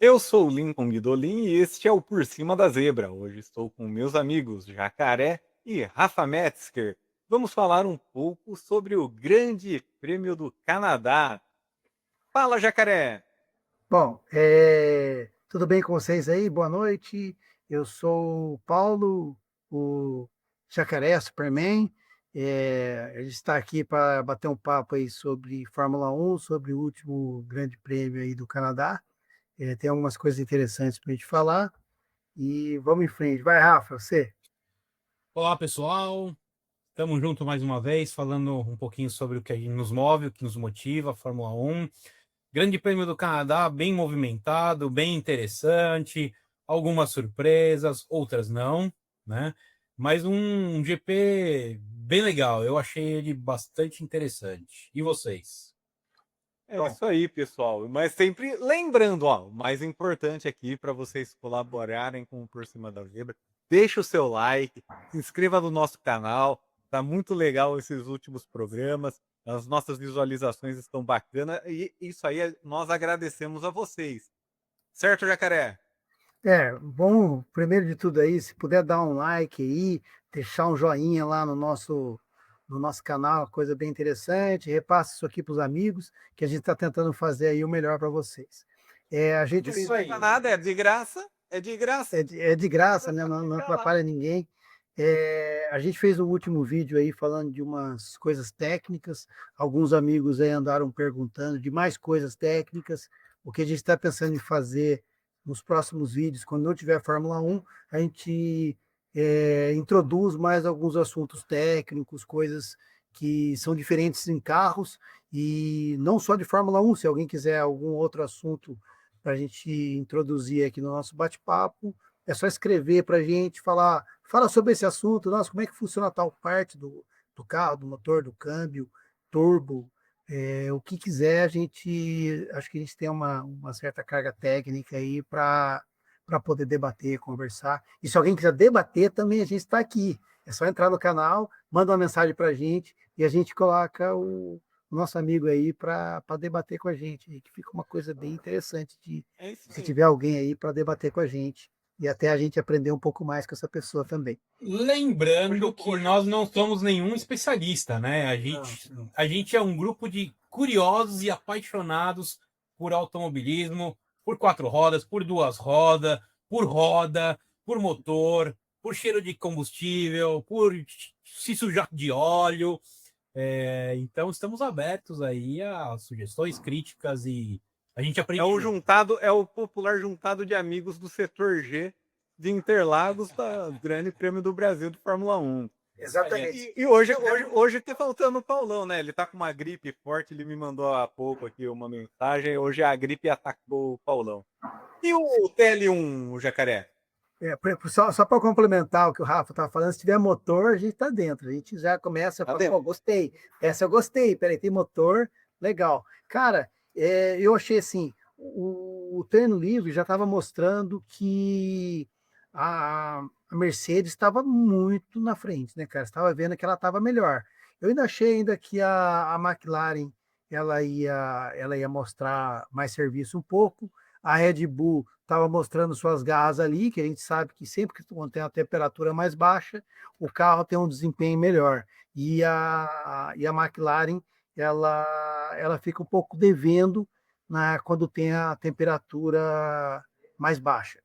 Eu sou o Lincoln Guidolin e este é o Por Cima da Zebra. Hoje estou com meus amigos Jacaré e Rafa Metzger. Vamos falar um pouco sobre o Grande Prêmio do Canadá. Fala, Jacaré! Bom, tudo bem com vocês aí? Boa noite. Eu sou o Paulo, o Jacaré Superman. A gente está aqui para bater um papo aí sobre Fórmula 1, sobre o último Grande Prêmio aí do Canadá. Tem algumas coisas interessantes para a gente falar e vamos em frente. Vai, Rafa, você. Olá, pessoal. Estamos juntos mais uma vez, falando um pouquinho sobre o que nos move, o que nos motiva, a Fórmula 1. Grande Prêmio do Canadá, bem movimentado, bem interessante, algumas surpresas, outras não, né? Mas um GP bem legal, eu achei ele bastante interessante. E vocês? É isso aí, pessoal. Mas sempre lembrando, ó, o mais importante aqui para vocês colaborarem com o Por Cima da Zebra, deixa o seu like, se inscreva no nosso canal. Tá muito legal esses últimos programas. As nossas visualizações estão bacanas e isso aí nós agradecemos a vocês. Certo, Jacaré? Bom, primeiro de tudo aí, se puder dar um like aí, deixar um joinha lá no nosso canal, coisa bem interessante, repasse isso aqui para os amigos, que a gente está tentando fazer aí o melhor para vocês. A gente Não fez, custa nada, é de graça. É de graça. é de graça, né? Não atrapalha ninguém. A gente fez o último vídeo aí falando de umas coisas técnicas, alguns amigos aí andaram perguntando de mais coisas técnicas, o que a gente está pensando em fazer nos próximos vídeos, quando não tiver Fórmula 1, a gente introduz mais alguns assuntos técnicos, coisas que são diferentes em carros, e não só de Fórmula 1, se alguém quiser algum outro assunto para a gente introduzir aqui no nosso bate-papo, é só escrever para a gente, fala sobre esse assunto, nossa, como é que funciona tal parte do carro, do motor, do câmbio, turbo, o que quiser, acho que a gente tem uma certa carga técnica aí para poder debater, conversar. E se alguém quiser debater, também a gente está aqui. É só entrar no canal, manda uma mensagem para a gente e a gente coloca o nosso amigo aí para debater com a gente, que fica uma coisa bem interessante de É isso se aí. tiver alguém aí para debater com a gente e até a gente aprender um pouco mais com essa pessoa também. Lembrando que nós não somos nenhum especialista, né? A Não, gente, não. a gente é um grupo de curiosos e apaixonados por automobilismo, por quatro rodas, por duas rodas, por motor, por cheiro de combustível, por se sujar de óleo. Então estamos abertos aí a sugestões, críticas e a gente É aprende o junto. juntado, é o popular juntado de amigos do setor G de Interlagos da Grande Prêmio do Brasil de Fórmula 1. Exatamente. E hoje tá faltando o Paulão, né? Ele tá com uma gripe forte, ele me mandou há pouco aqui uma mensagem. Hoje a gripe atacou o Paulão. E o TL1, o Jacaré? Só para complementar o que o Rafa estava falando, se tiver motor, a gente está dentro. A gente já começa a Tá falar, dentro. pô, gostei. Essa eu gostei. Peraí, tem motor, legal. Cara, eu achei assim, o treino livre já estava mostrando que a Mercedes estava muito na frente, né, cara? Estava vendo que ela estava melhor. Eu ainda achei ainda que a McLaren ela ia mostrar mais serviço um pouco. A Red Bull estava mostrando suas garras ali, que a gente sabe que sempre que tem a temperatura mais baixa, o carro tem um desempenho melhor. E a McLaren, ela fica um pouco devendo quando tem a temperatura mais baixa.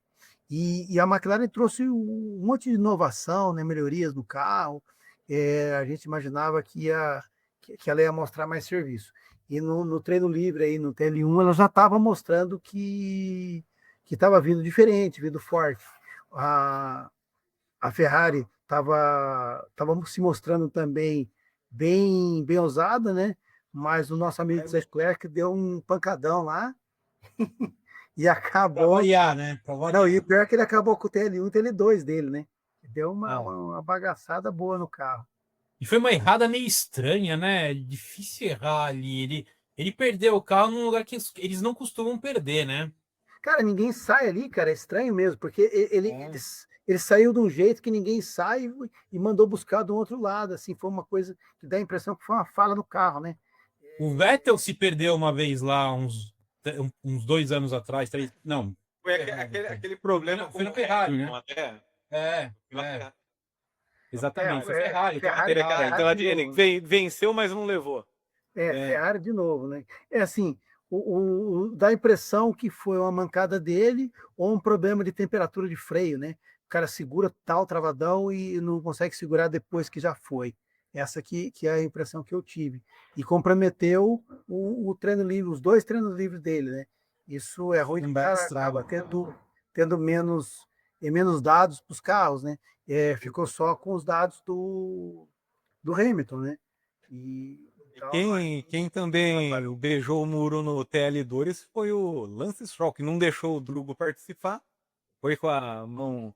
E a McLaren trouxe um monte de inovação, né, melhorias no carro. A gente imaginava que ela ia mostrar mais serviço. E no treino livre aí, no TL1, ela já estava mostrando que estava vindo diferente, vindo forte. A, a Ferrari estava se mostrando também bem ousada, né? Mas o nosso amigo Zé Leclerc deu um pancadão lá e Para acabou. variar, né? Para Não, e o variar. pior é que ele acabou com o TL1 e o TL2 dele, né? Deu uma, Ah. uma, uma bagaçada boa no carro. E foi uma errada meio estranha, né? Difícil errar ali. Ele perdeu o carro num lugar que eles não costumam perder, né? Cara, ninguém sai ali, cara, é estranho mesmo, porque ele, ele, É. ele saiu de um jeito que ninguém sai e mandou buscar do outro lado, assim, foi uma coisa que dá a impressão que foi uma fala no carro, né? O Vettel se perdeu uma vez lá, uns 2 anos atrás, três, não, Foi Ferrari, foi. aquele problema Foi na com o Ferrari, Hamilton né? até. É, Na é. Ferrari. Exatamente, foi É, Ferrari. Ferrari, Então Ferrari de ele novo, né? venceu, mas não levou. É. Ferrari de novo, né? É assim, dá a impressão que foi uma mancada dele ou um problema de temperatura de freio, né? O cara segura tal travadão e não consegue segurar depois que já foi. Essa que é a impressão que eu tive. E comprometeu o treino livre, os dois treinos livres dele, né? Isso é ruim, Um o belo cara estrago. acaba tendo menos dados para os carros, né? Ficou só com os dados do Hamilton, né? E então, Quem também beijou o muro no TL2 foi o Lance Stroll, que não deixou o Drugo participar. Foi com a mão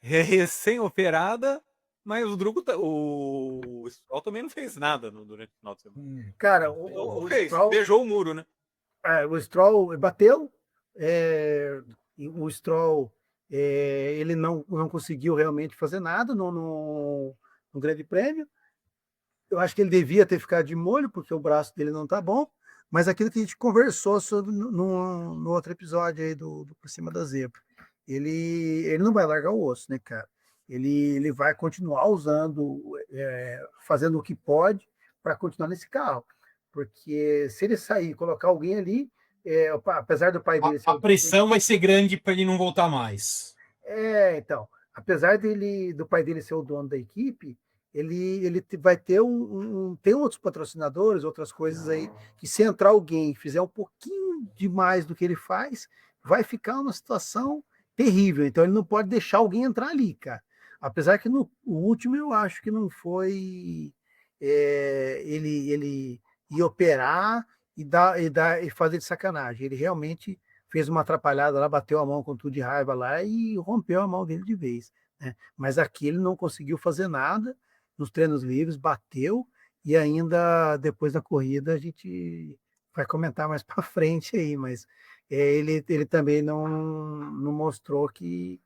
recém-operada, mas o Drugo, o Stroll também não fez nada durante o final de semana. cara, Não o fez, Stroll, beijou o muro, né? o Stroll bateu, e o Stroll ele não conseguiu realmente fazer nada no Grande Prêmio. Eu acho que ele devia ter ficado de molho, porque o braço dele não tá bom, mas aquilo que a gente conversou sobre no outro episódio aí do Por Cima da Zebra. Ele não vai largar o osso, né, cara? Ele vai continuar usando, fazendo o que pode para continuar nesse carro. Porque se ele sair e colocar alguém ali, apesar do pai dele ser A pressão vai ser grande para ele não voltar mais. então, apesar do pai dele ser o dono da equipe, ele vai ter tem outros patrocinadores, outras coisas aí, que se entrar alguém e fizer um pouquinho demais do que ele faz, vai ficar uma situação terrível. Então ele não pode deixar alguém entrar ali, cara. Apesar que no o último eu acho que não foi ele ir operar e fazer de sacanagem. Ele realmente fez uma atrapalhada lá, bateu a mão com tudo de raiva lá e rompeu a mão dele de vez, né? Mas aqui ele não conseguiu fazer nada nos treinos livres, bateu e ainda depois da corrida a gente vai comentar mais para frente aí, mas ele também não mostrou que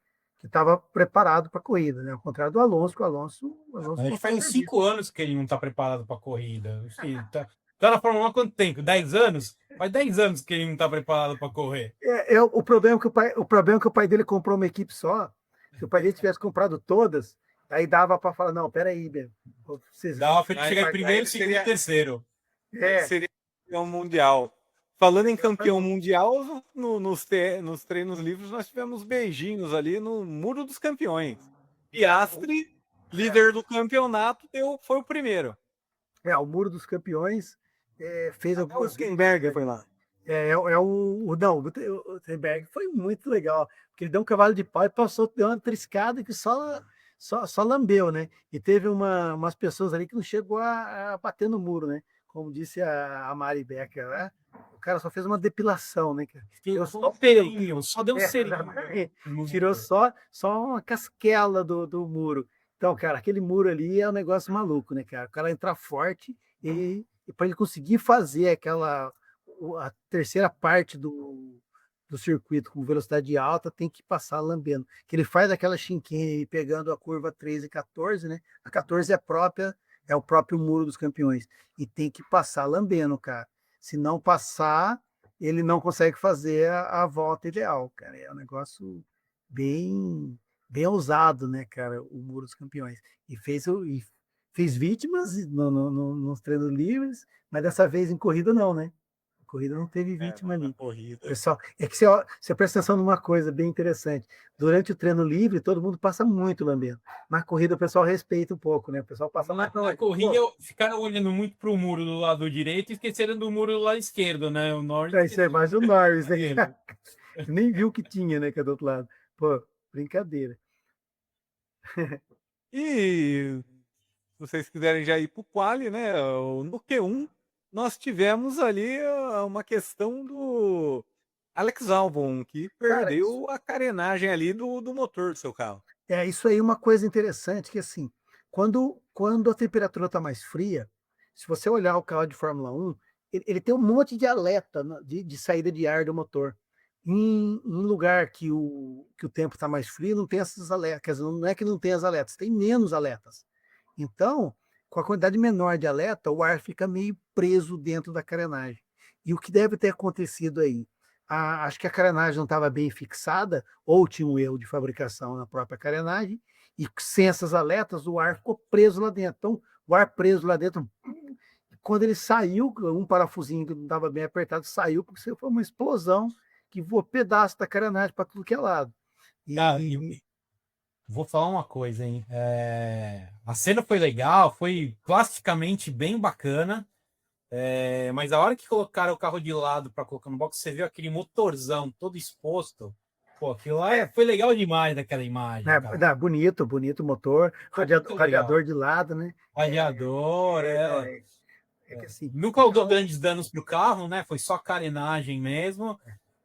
estava preparado para a corrida, né? Ao contrário do Alonso, que o Alonso A gente faz uns mostrou 5 anos que ele não está preparado para a corrida. Enfim, tá na Fórmula 1 há quanto tempo? 10 anos? Faz 10 anos que ele não está preparado para correr. o problema o problema é que o pai dele comprou uma equipe só. Se o pai dele tivesse comprado todas, aí dava para falar, não, peraí, vocês... Dava para ele chegar em Aí primeiro, ele segundo e terceiro. Ele É, seria campeão mundial. Falando em campeão mundial, nos treinos livres nós tivemos beijinhos ali no Muro dos Campeões. Piastri, líder do campeonato, foi o primeiro. o Muro dos Campeões fez Até o algumas Hülkenberg foi lá. Não, o Rosberg foi muito legal, porque ele deu um cavalo de pau e passou, deu uma triscada que só lambeu, né? E teve umas pessoas ali que não chegou a bater no muro, né? Como disse a Mari Becker, né? O cara só fez uma depilação, né? Tirou só o pelo. Só deu um selinho. Exatamente. Tirou só uma casquela do muro. Então, cara, aquele muro ali é um negócio maluco, né, cara? O cara entra forte e para ele conseguir fazer a terceira parte do circuito com velocidade alta tem que passar lambendo. Que ele faz aquela chinquinha pegando a curva 13 e 14, né? A 14 é o próprio Muro dos Campeões. E tem que passar lambendo, cara. Se não passar, ele não consegue fazer a volta ideal, cara. É um negócio bem, bem ousado, né, cara? O Muro dos Campeões. Fez vítimas nos treinos livres, mas dessa vez em corrida não, né? Corrida não teve vítima ali. Corrida. Pessoal, é que você presta atenção numa coisa bem interessante. Durante o treino livre, todo mundo passa muito lambendo. Na corrida, o pessoal respeita um pouco, né? O pessoal passa Na corrida, ficaram olhando muito para o muro do lado direito e esqueceram do muro do lado esquerdo, né? O Norris. Isso é mais o Norris, né? Nem viu que tinha, né? Que é do outro lado. Pô, brincadeira. E se vocês quiserem já ir para o quali, né? No Q1, nós tivemos ali uma questão do Alex Albon, que perdeu a carenagem ali do motor do seu carro. Isso aí é uma coisa interessante, que assim, quando a temperatura está mais fria, se você olhar o carro de Fórmula 1, ele tem um monte de alerta de saída de ar do motor. Em lugar que o tempo está mais frio, não tem essas alertas. Quer dizer, não é que não tem as alertas, tem menos alertas. Então, com a quantidade menor de alerta, o ar fica meio preso dentro da carenagem. E o que deve ter acontecido aí? acho que a carenagem não estava bem fixada, ou tinha um erro de fabricação na própria carenagem, e sem essas aletas, o ar ficou preso lá dentro. Então, o ar preso lá dentro, quando ele saiu, um parafusinho que não estava bem apertado saiu, porque foi uma explosão que voou pedaço da carenagem para tudo que é lado. Cara, E, vou falar uma coisa, hein? A cena foi legal, foi plasticamente bem bacana. Mas a hora que colocaram o carro de lado para colocar no box, você viu aquele motorzão todo exposto. Pô, aquilo lá foi legal demais daquela imagem, cara. bonito, bonito o motor, Muito radiador legal. de lado, né? Radiador, É que assim, não o causou carro, grandes danos pro carro, né? Foi só carenagem mesmo.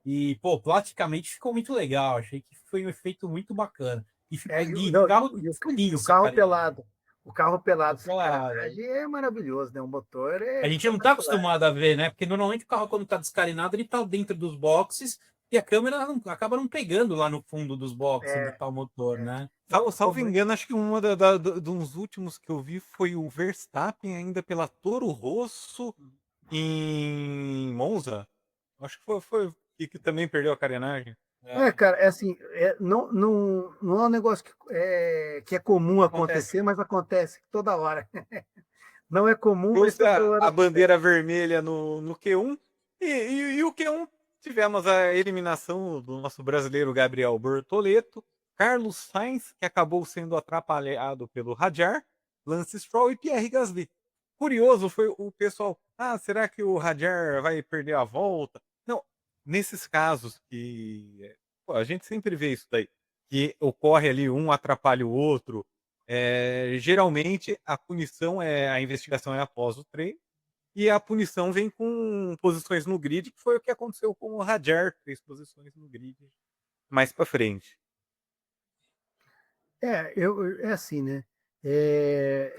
E, pô, plasticamente ficou muito legal. Achei que foi um efeito muito bacana. E ficou, e o não, carro ficou e o liso, carro cara. pelado. O carro pelado sem Aquela- carenagem é maravilhoso, né? O motor é A gente não está espetacular. acostumado a ver, né? Porque normalmente o carro, quando está descarenado, ele está dentro dos boxes e a câmera acaba não pegando lá no fundo dos boxes onde É, está o motor, é. né? Salvo engano, acho que uma de uns últimos que eu vi foi o Verstappen ainda pela Toro Rosso em Monza. Acho que foi que também perdeu a carenagem. É, Cara, é assim, não é um negócio que é comum acontece. acontecer, mas acontece toda hora. Não é comum, mas Trouxe toda hora a acontece. bandeira vermelha no Q1 e o Q1 tivemos a eliminação do nosso brasileiro Gabriel Bortoleto, Carlos Sainz, que acabou sendo atrapalhado pelo Hadjar, Lance Stroll e Pierre Gasly. Curioso foi o pessoal, será que o Hadjar vai perder a volta? Não, nesses casos que pô, a gente sempre vê isso daí, que ocorre ali um atrapalha o outro, geralmente a punição a investigação é após o treino, e a punição vem com posições no grid, que foi o que aconteceu com o Hadjar, 3 posições no grid mais para frente. É assim, né?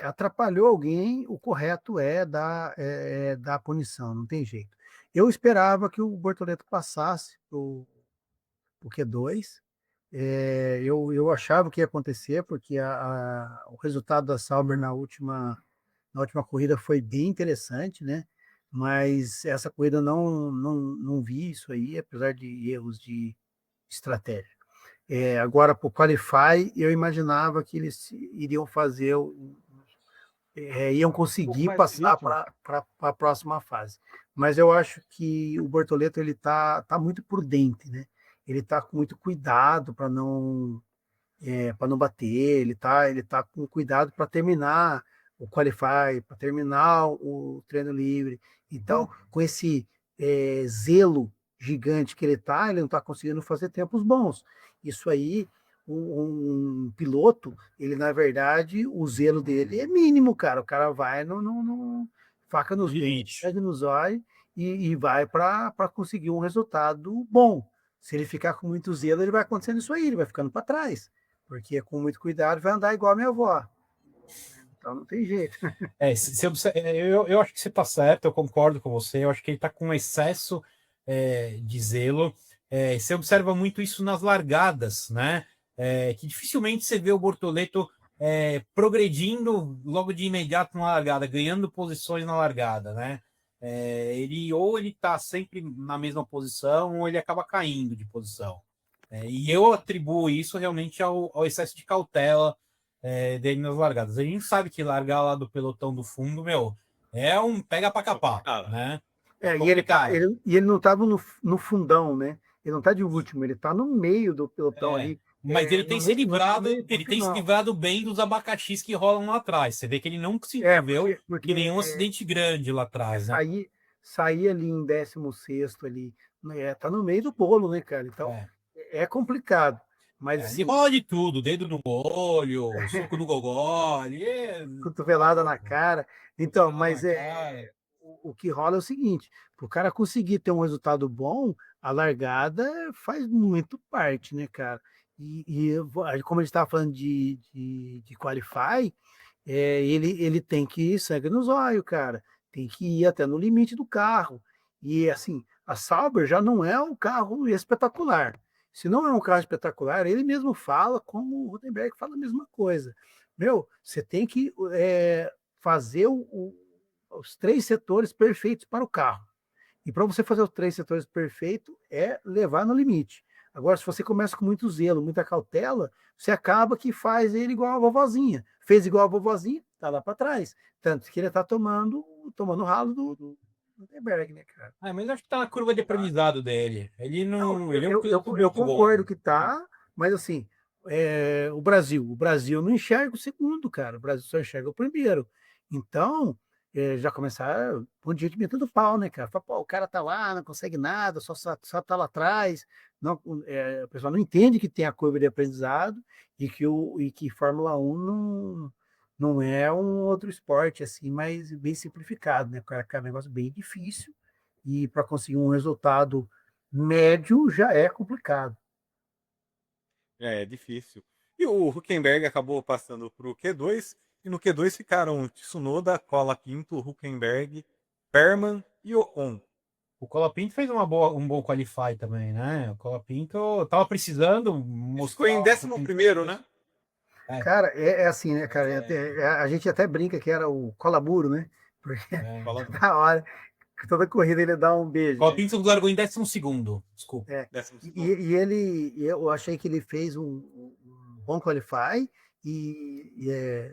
Atrapalhou alguém, o correto é dar punição, não tem jeito. Eu esperava que o Bortoleto passasse o Q2. Eu achava que ia acontecer, porque o resultado da Sauber na última corrida foi bem interessante, né? Mas essa corrida não vi isso aí, apesar de erros de estratégia. Agora, para o Qualify, eu imaginava que eles iriam fazer, iam Um pouco conseguir mais de passar ritmo. para a próxima fase. Mas eu acho que o Bortoleto ele tá muito prudente, né? Ele está com muito cuidado para não bater, ele tá com cuidado para terminar o Qualify, para terminar o treino livre. Então, com esse zelo gigante que ele não está conseguindo fazer tempos bons. Isso aí, um piloto, ele na verdade, o zelo dele é mínimo, cara. O cara vai no faca nos dentes, Limite. pede nos olhos e vai para conseguir um resultado bom. Se ele ficar com muito zelo, ele vai acontecendo isso aí, ele vai ficando para trás. Porque com muito cuidado vai andar igual a minha avó. Então não tem jeito. Eu acho que você está certo, eu concordo com você. Eu acho que ele está com um excesso de zelo. Você observa muito isso nas largadas, né? Que dificilmente você vê o Bortoleto progredindo logo de imediato na largada, ganhando posições na largada, né? Ele está sempre na mesma posição ou ele acaba caindo de posição. E eu atribuo isso realmente ao excesso de cautela dele nas largadas. A gente sabe que largar lá do pelotão do fundo, meu, é um pega para capar, Complicado. né? É E complicado. ele não estava no fundão, né? Ele não está de último, ele está no meio do pelotão É, ali, mas ele tem se livrado, no ele tem se final. livrado bem dos abacaxis que rolam lá atrás. Você vê que ele não se envolveu Porque em nenhum acidente grande lá atrás, né? sair ali em 16º ali, tá no meio do bolo, né, cara? Então É, é complicado. Mas ele rola de tudo, dedo no olho, soco no gogó, ele cotovelada na cara. Então, cotovelada na mas cara. o que rola é o seguinte: para o cara conseguir ter um resultado bom, a largada faz muito parte, né, cara? Como a gente estava falando de Qualify, ele tem que ir sangue nos olhos, cara. Tem que ir até no limite do carro. E assim, a Sauber já não é um carro espetacular. Se não é um carro espetacular, ele mesmo fala, como o Rotenberg fala a mesma coisa. Meu, você tem que fazer os 3 setores perfeitos para o carro. E para você fazer os 3 setores perfeito, é levar no limite. Agora, se você começa com muito zelo, muita cautela, você acaba que faz ele igual a vovozinha. Fez igual a vovozinha, tá lá para trás. Tanto que ele tá tomando ralo do Lindenberg, né, cara? Mas acho que tá na curva de aprendizado dele. Ele não. Ele é um piloto Eu muito concordo bom. que tá, mas assim, o Brasil não enxerga o segundo, cara. O Brasil só enxerga o primeiro. Então, já começar um monte de gente metendo pau, né, cara? Fala, pô, o cara tá lá, não consegue nada, só tá lá atrás. Não, o pessoal não entende que tem a curva de aprendizado e que Fórmula 1 não é um outro esporte assim, mas bem simplificado, né? Cara, é um negócio bem difícil e para conseguir um resultado médio já é complicado. É difícil. E o Huckenberg acabou passando para o Q2, e no Q2 ficaram Tsunoda, Colapinto, Huckenberg, Perman e Ocon. O Colapinto fez um bom qualify também, né? O Colapinto tava precisando Ficou em mostrar. 11º, né? É, Cara, é assim, né, cara? é, A gente até brinca que era o Colamuro, né? Porque é. na hora, que toda corrida ele dá um O beijo. Colapinto largou em 12º, desculpa. É. 12º. Eu achei que ele fez um bom qualify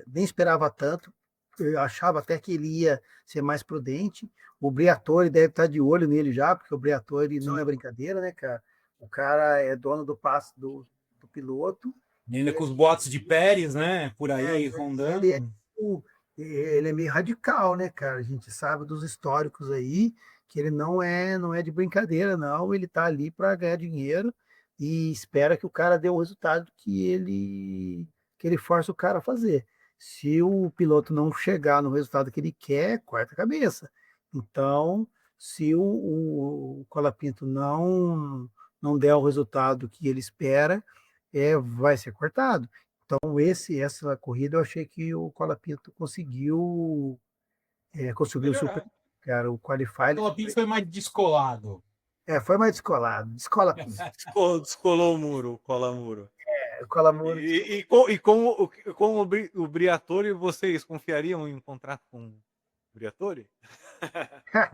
nem esperava tanto. Eu achava até que ele ia ser mais prudente. O Briatore deve estar de olho nele já, porque o Briatore não é brincadeira, né, cara? O cara é dono do passe do piloto. E ainda com os boatos de Pérez, né? Por aí Ele rondando. o- ele é meio radical, né, cara? A gente sabe dos históricos aí que ele não é de brincadeira, não. Ele tá ali para ganhar dinheiro e espera que o cara dê o resultado que ele força o cara a fazer. Se o piloto não chegar no resultado que ele quer, corta a cabeça. Então, se o Colapinto não der o resultado que ele espera, vai ser cortado. Então, essa corrida eu achei que o Colapinto conseguiu super, Melhorar. cara, o O Qualify, Colapinto foi mais descolado. Foi mais descolado, descola Pinto. Descolou o muro, cola muro. O Colamuro, E com o Briatore, vocês confiariam em um contrato com o Briatore?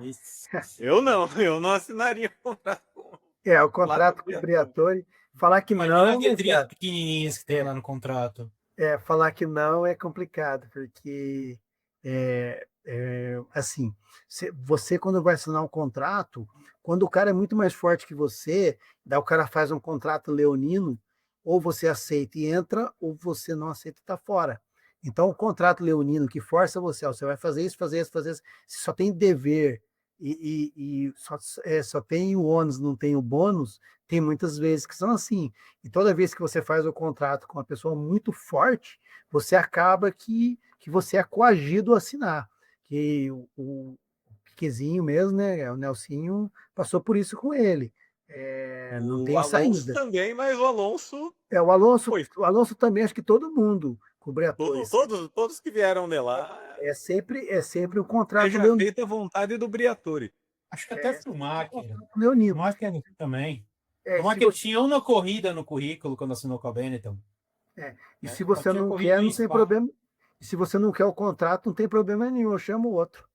Isso. Eu não assinaria um contrato com o Flávio contrato com o Briatore. Briatore, falar que Imagina não, as né, letrinhas cara? pequenininhas que tem lá no contrato. Falar que não é complicado, porque assim, você quando vai assinar um contrato, quando o cara é muito mais forte que você, daí o cara faz um contrato leonino, ou você aceita e entra, ou você não aceita e está fora. Então, o contrato leonino que força você, ó, você vai fazer isso, fazer isso, fazer isso, você só tem dever e só tem o ônus, não tem o bônus, tem muitas vezes que são assim. E toda vez que você faz o contrato com uma pessoa muito forte, você acaba que você é coagido a assinar. Que o Piquezinho mesmo, né? O Nelsinho passou por isso com ele. Não O tem Alonso saída. também, mas o Alonso O foi. Alonso também, acho que todo mundo cobre atores. Todos que vieram de lá, É sempre um contrato seja leonino. feita a vontade do Briatore. Acho que até É sempre um Schumacher. contrato leonino. Schumacher também. Se Schumacher você, tinha uma corrida no currículo quando assinou com a Benetton. e Né? se Só você tinha não corrido quer, em não tem Spa. problema. E se você não quer o contrato, não tem problema nenhum. Eu chamo o outro.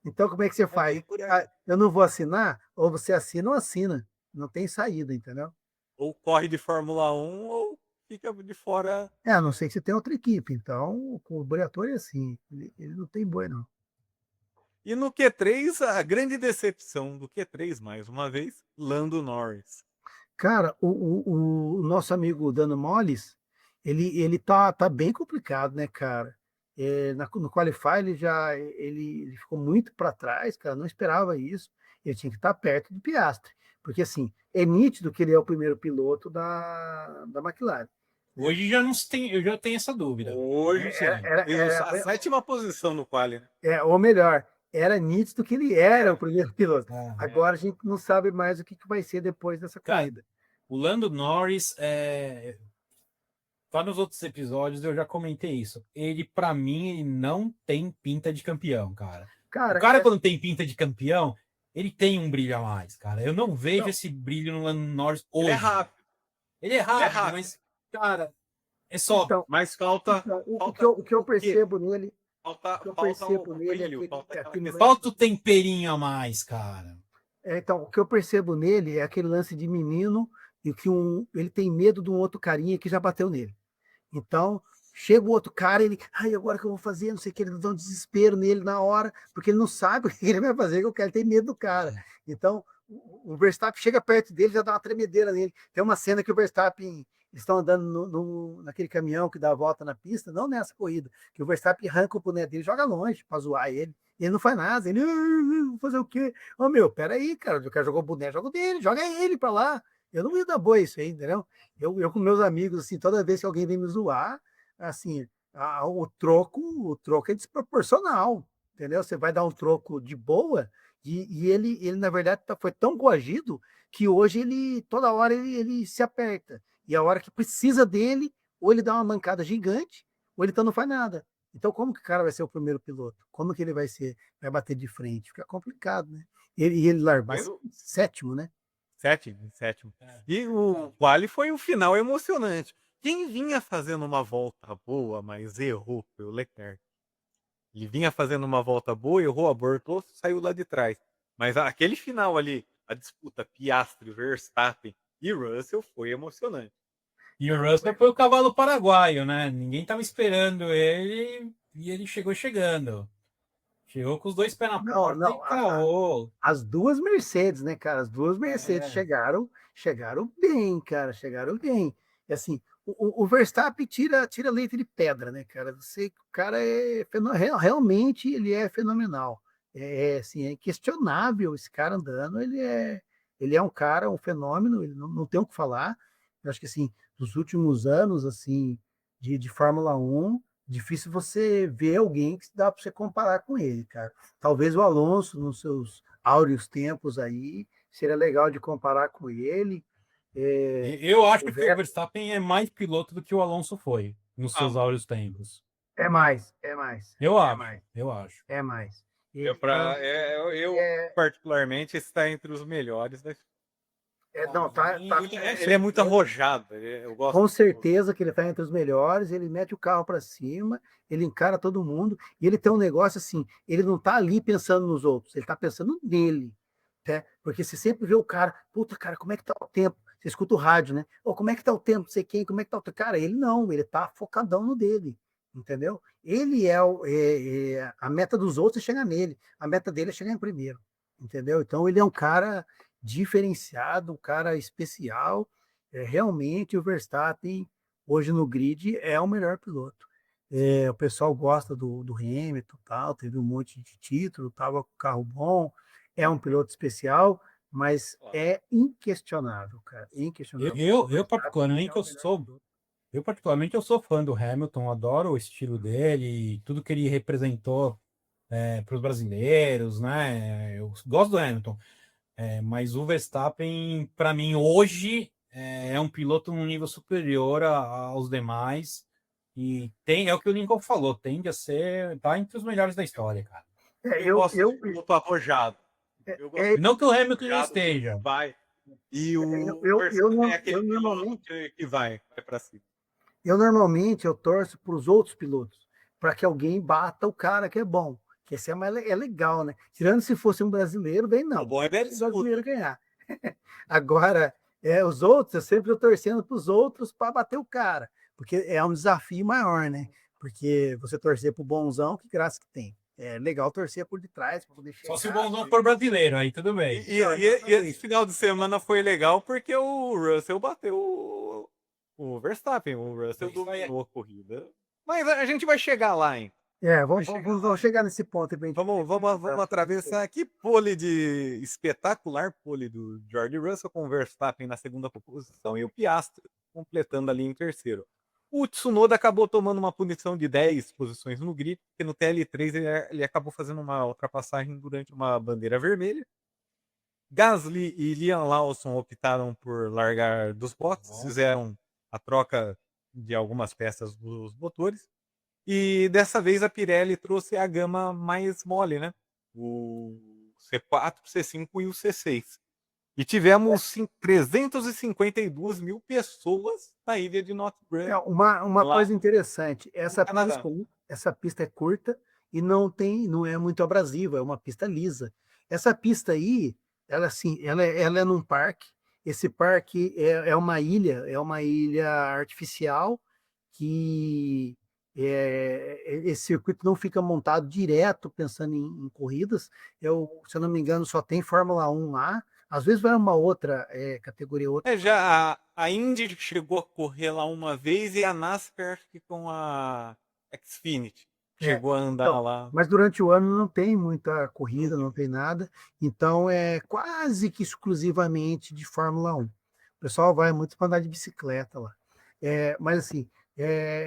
Então, como é que você É faz? bem por aí. Ah, eu não vou assinar? Ou você assina ou assina. Não tem saída, entendeu? Ou corre de Fórmula 1 ou fica de fora. A não ser que você tenha outra equipe. Então, o Briatore é assim. Ele não tem boi, não. E no Q3, a grande decepção do Q3, mais uma vez, Lando Norris. Cara, o nosso amigo Dano Moles, ele tá bem complicado, né, cara? No Qualify ele ficou muito para trás, cara, não esperava isso. Ele tinha que estar perto do Piastri, porque assim, é nítido que ele é o primeiro piloto da McLaren, né? Hoje já não se tem, eu já tenho essa dúvida. Hoje, Não sei. a sétima posição no quali, né? ou melhor, era nítido que ele era o primeiro piloto. É. Agora a gente não sabe mais o que vai ser depois dessa Cara, corrida. o Lando Norris, lá nos outros episódios eu já comentei isso. Ele, pra mim, ele não tem pinta de campeão, cara. O Cara, cara, quando tem pinta de campeão, ele tem um brilho a mais, cara. Eu não vejo então, esse brilho no Lando Norris Ele é hoje. rápido, Ele é ele é rápido, rápido. mas, cara, é só. então, Mas falta o que eu o quê? percebo nele, Falta, O que eu falta percebo o nele é brilho, aquele, falta aquela aquele questão. Falta o temperinho a mais, cara. então, o que eu percebo nele é aquele lance de menino e que ele tem medo de um outro carinha que já bateu nele. Então, chega o outro cara, ele, ai, agora que eu vou fazer, não sei o que, ele dá um desespero nele na hora, porque ele não sabe o que ele vai fazer, que o cara tem medo do cara. Então, o Verstappen chega perto dele, já dá uma tremedeira nele. Tem uma cena que o Verstappen, eles estão andando naquele caminhão que dá a volta na pista, não nessa corrida, que o Verstappen arranca o boné dele, joga longe para zoar ele. E ele não faz nada, ele, vou fazer o quê? Ô meu, peraí, cara, o cara jogou o boné, joga o dele, joga ele para lá. Eu não ia dar boa isso aí, entendeu? Eu com meus amigos, assim, toda vez que alguém vem me zoar, assim, o troco é desproporcional, entendeu? Você vai dar um troco de boa e ele na verdade, foi tão coagido que hoje toda hora ele se aperta. E a hora que precisa dele, ou ele dá uma mancada gigante, ou ele então não faz nada. Então, como que o cara vai ser o primeiro piloto? Como que ele vai bater de frente? Fica complicado, né? Ele largar Mas sétimo, né? sétimo, sétimo. É. E o quali foi um final emocionante. Quem vinha fazendo uma volta boa, mas errou, foi o Leclerc. Ele vinha fazendo uma volta boa, errou, abortou, saiu lá de trás. Mas aquele final ali, a disputa Piastri, Verstappen e Russell foi emocionante. E o Russell foi o cavalo paraguaio, né? Ninguém tava esperando ele e ele chegou chegando. Chegou com os dois pés na Não, porta e não. cravou. As duas Mercedes, né, cara? As duas Mercedes chegaram bem, cara, chegaram bem. E assim, o Verstappen tira leite de pedra, né, cara? O cara realmente ele é fenomenal. Assim, é inquestionável esse cara andando. Ele é um cara, um fenômeno. Ele não tem o que falar. Eu acho que assim, dos últimos anos, assim, de Fórmula 1, difícil você ver alguém que dá para você comparar com ele, cara. Talvez o Alonso, nos seus áureos tempos aí, seria legal de comparar com ele. É, Eu acho o que o Vettel Verstappen é mais piloto do que o Alonso foi nos Ah, seus áureos tempos. é mais, é mais, Eu é acho, mais, eu acho. é mais. eu, Então, é, particularmente, está entre os melhores. não, tá, Ele é muito arrojado. Eu gosto com muito. certeza que ele está entre os melhores, ele mete o carro para cima, ele encara todo mundo, e ele tem um negócio assim, ele não está ali pensando nos outros, ele está pensando nele, né? Porque você sempre vê o cara, puta, cara, como é que tá o tempo? Você escuta o rádio, né? Ou como é que tá o tempo, não sei quem, como é que tá o tempo? Cara, ele não, ele tá focadão no dele, entendeu? Ele a meta dos outros é chegar nele, a meta dele é chegar em primeiro, entendeu? Então ele é um cara diferenciado, um cara especial, realmente o Verstappen, hoje no grid, é o melhor piloto. O pessoal gosta do Hamilton, tal, teve um monte de título, estava com carro bom, é um piloto especial, mas é inquestionável, cara, inquestionável. O Eu Verstappen é particularmente, o melhor piloto. eu sou fã do Hamilton, adoro o estilo dele, tudo que ele representou para os brasileiros, né? Eu gosto do Hamilton. Mas o Verstappen, para mim, hoje é um piloto num nível superior aos demais. E é o que o Lincoln falou, tende a ser, tá entre os melhores da história, cara. É, Eu eu, gosto de eu, piloto arrojado. Eu gosto é, de Não que o piloto Hamilton não arrojado que esteja. vai. E eu, o eu, eu, Verstappen é eu aquele piloto normalmente que vai para cima. Eu torço para os outros pilotos, para que alguém bata o cara que é bom, que esse é legal, né? Tirando se fosse um brasileiro, bem O não. bom é ver Se o disputa. brasileiro ganhar. Agora, os outros, eu sempre estou torcendo para os outros para bater o cara, porque é um desafio maior, né? Porque você torcer para o bonzão, que graça que tem. É legal torcer por detrás para poder Só se o chegar. bonzão for brasileiro, aí tudo E, bem. e, e esse final de semana foi legal porque o Russell bateu o Verstappen. O Russell Isso aí dominou a corrida. Mas a gente vai chegar lá, hein? Vamos chegar nesse ponto aí pra gente. Vamos atravessar aqui. Pole de espetacular pole do George Russell com o Verstappen na segunda posição e o Piastri completando ali em terceiro. O Tsunoda acabou tomando uma punição de 10 posições no grid, porque no TL3 ele acabou fazendo uma ultrapassagem durante uma bandeira vermelha. Gasly e Liam Lawson optaram por largar dos boxes, fizeram a troca de algumas peças dos motores. E dessa vez a Pirelli trouxe a gama mais mole, né? O C4, C5 e o C6. E tivemos 352 mil pessoas na ilha de North Brand, Uma lá coisa interessante, no Canadá. essa pista é curta e não é muito abrasiva, é uma pista lisa. Essa pista aí, ela assim, ela é num parque. Esse parque é uma ilha artificial que esse circuito não fica montado direto pensando em corridas. Se eu não me engano, só tem Fórmula 1 lá. Às vezes vai uma outra categoria, outra. Já a Indy chegou a correr lá uma vez e a NASCAR acho que com a Xfinity chegou a andar Então, lá. mas durante o ano não tem muita corrida, não tem nada. Então é quase que exclusivamente de Fórmula 1. O pessoal vai muito para andar de bicicleta lá. Mas assim,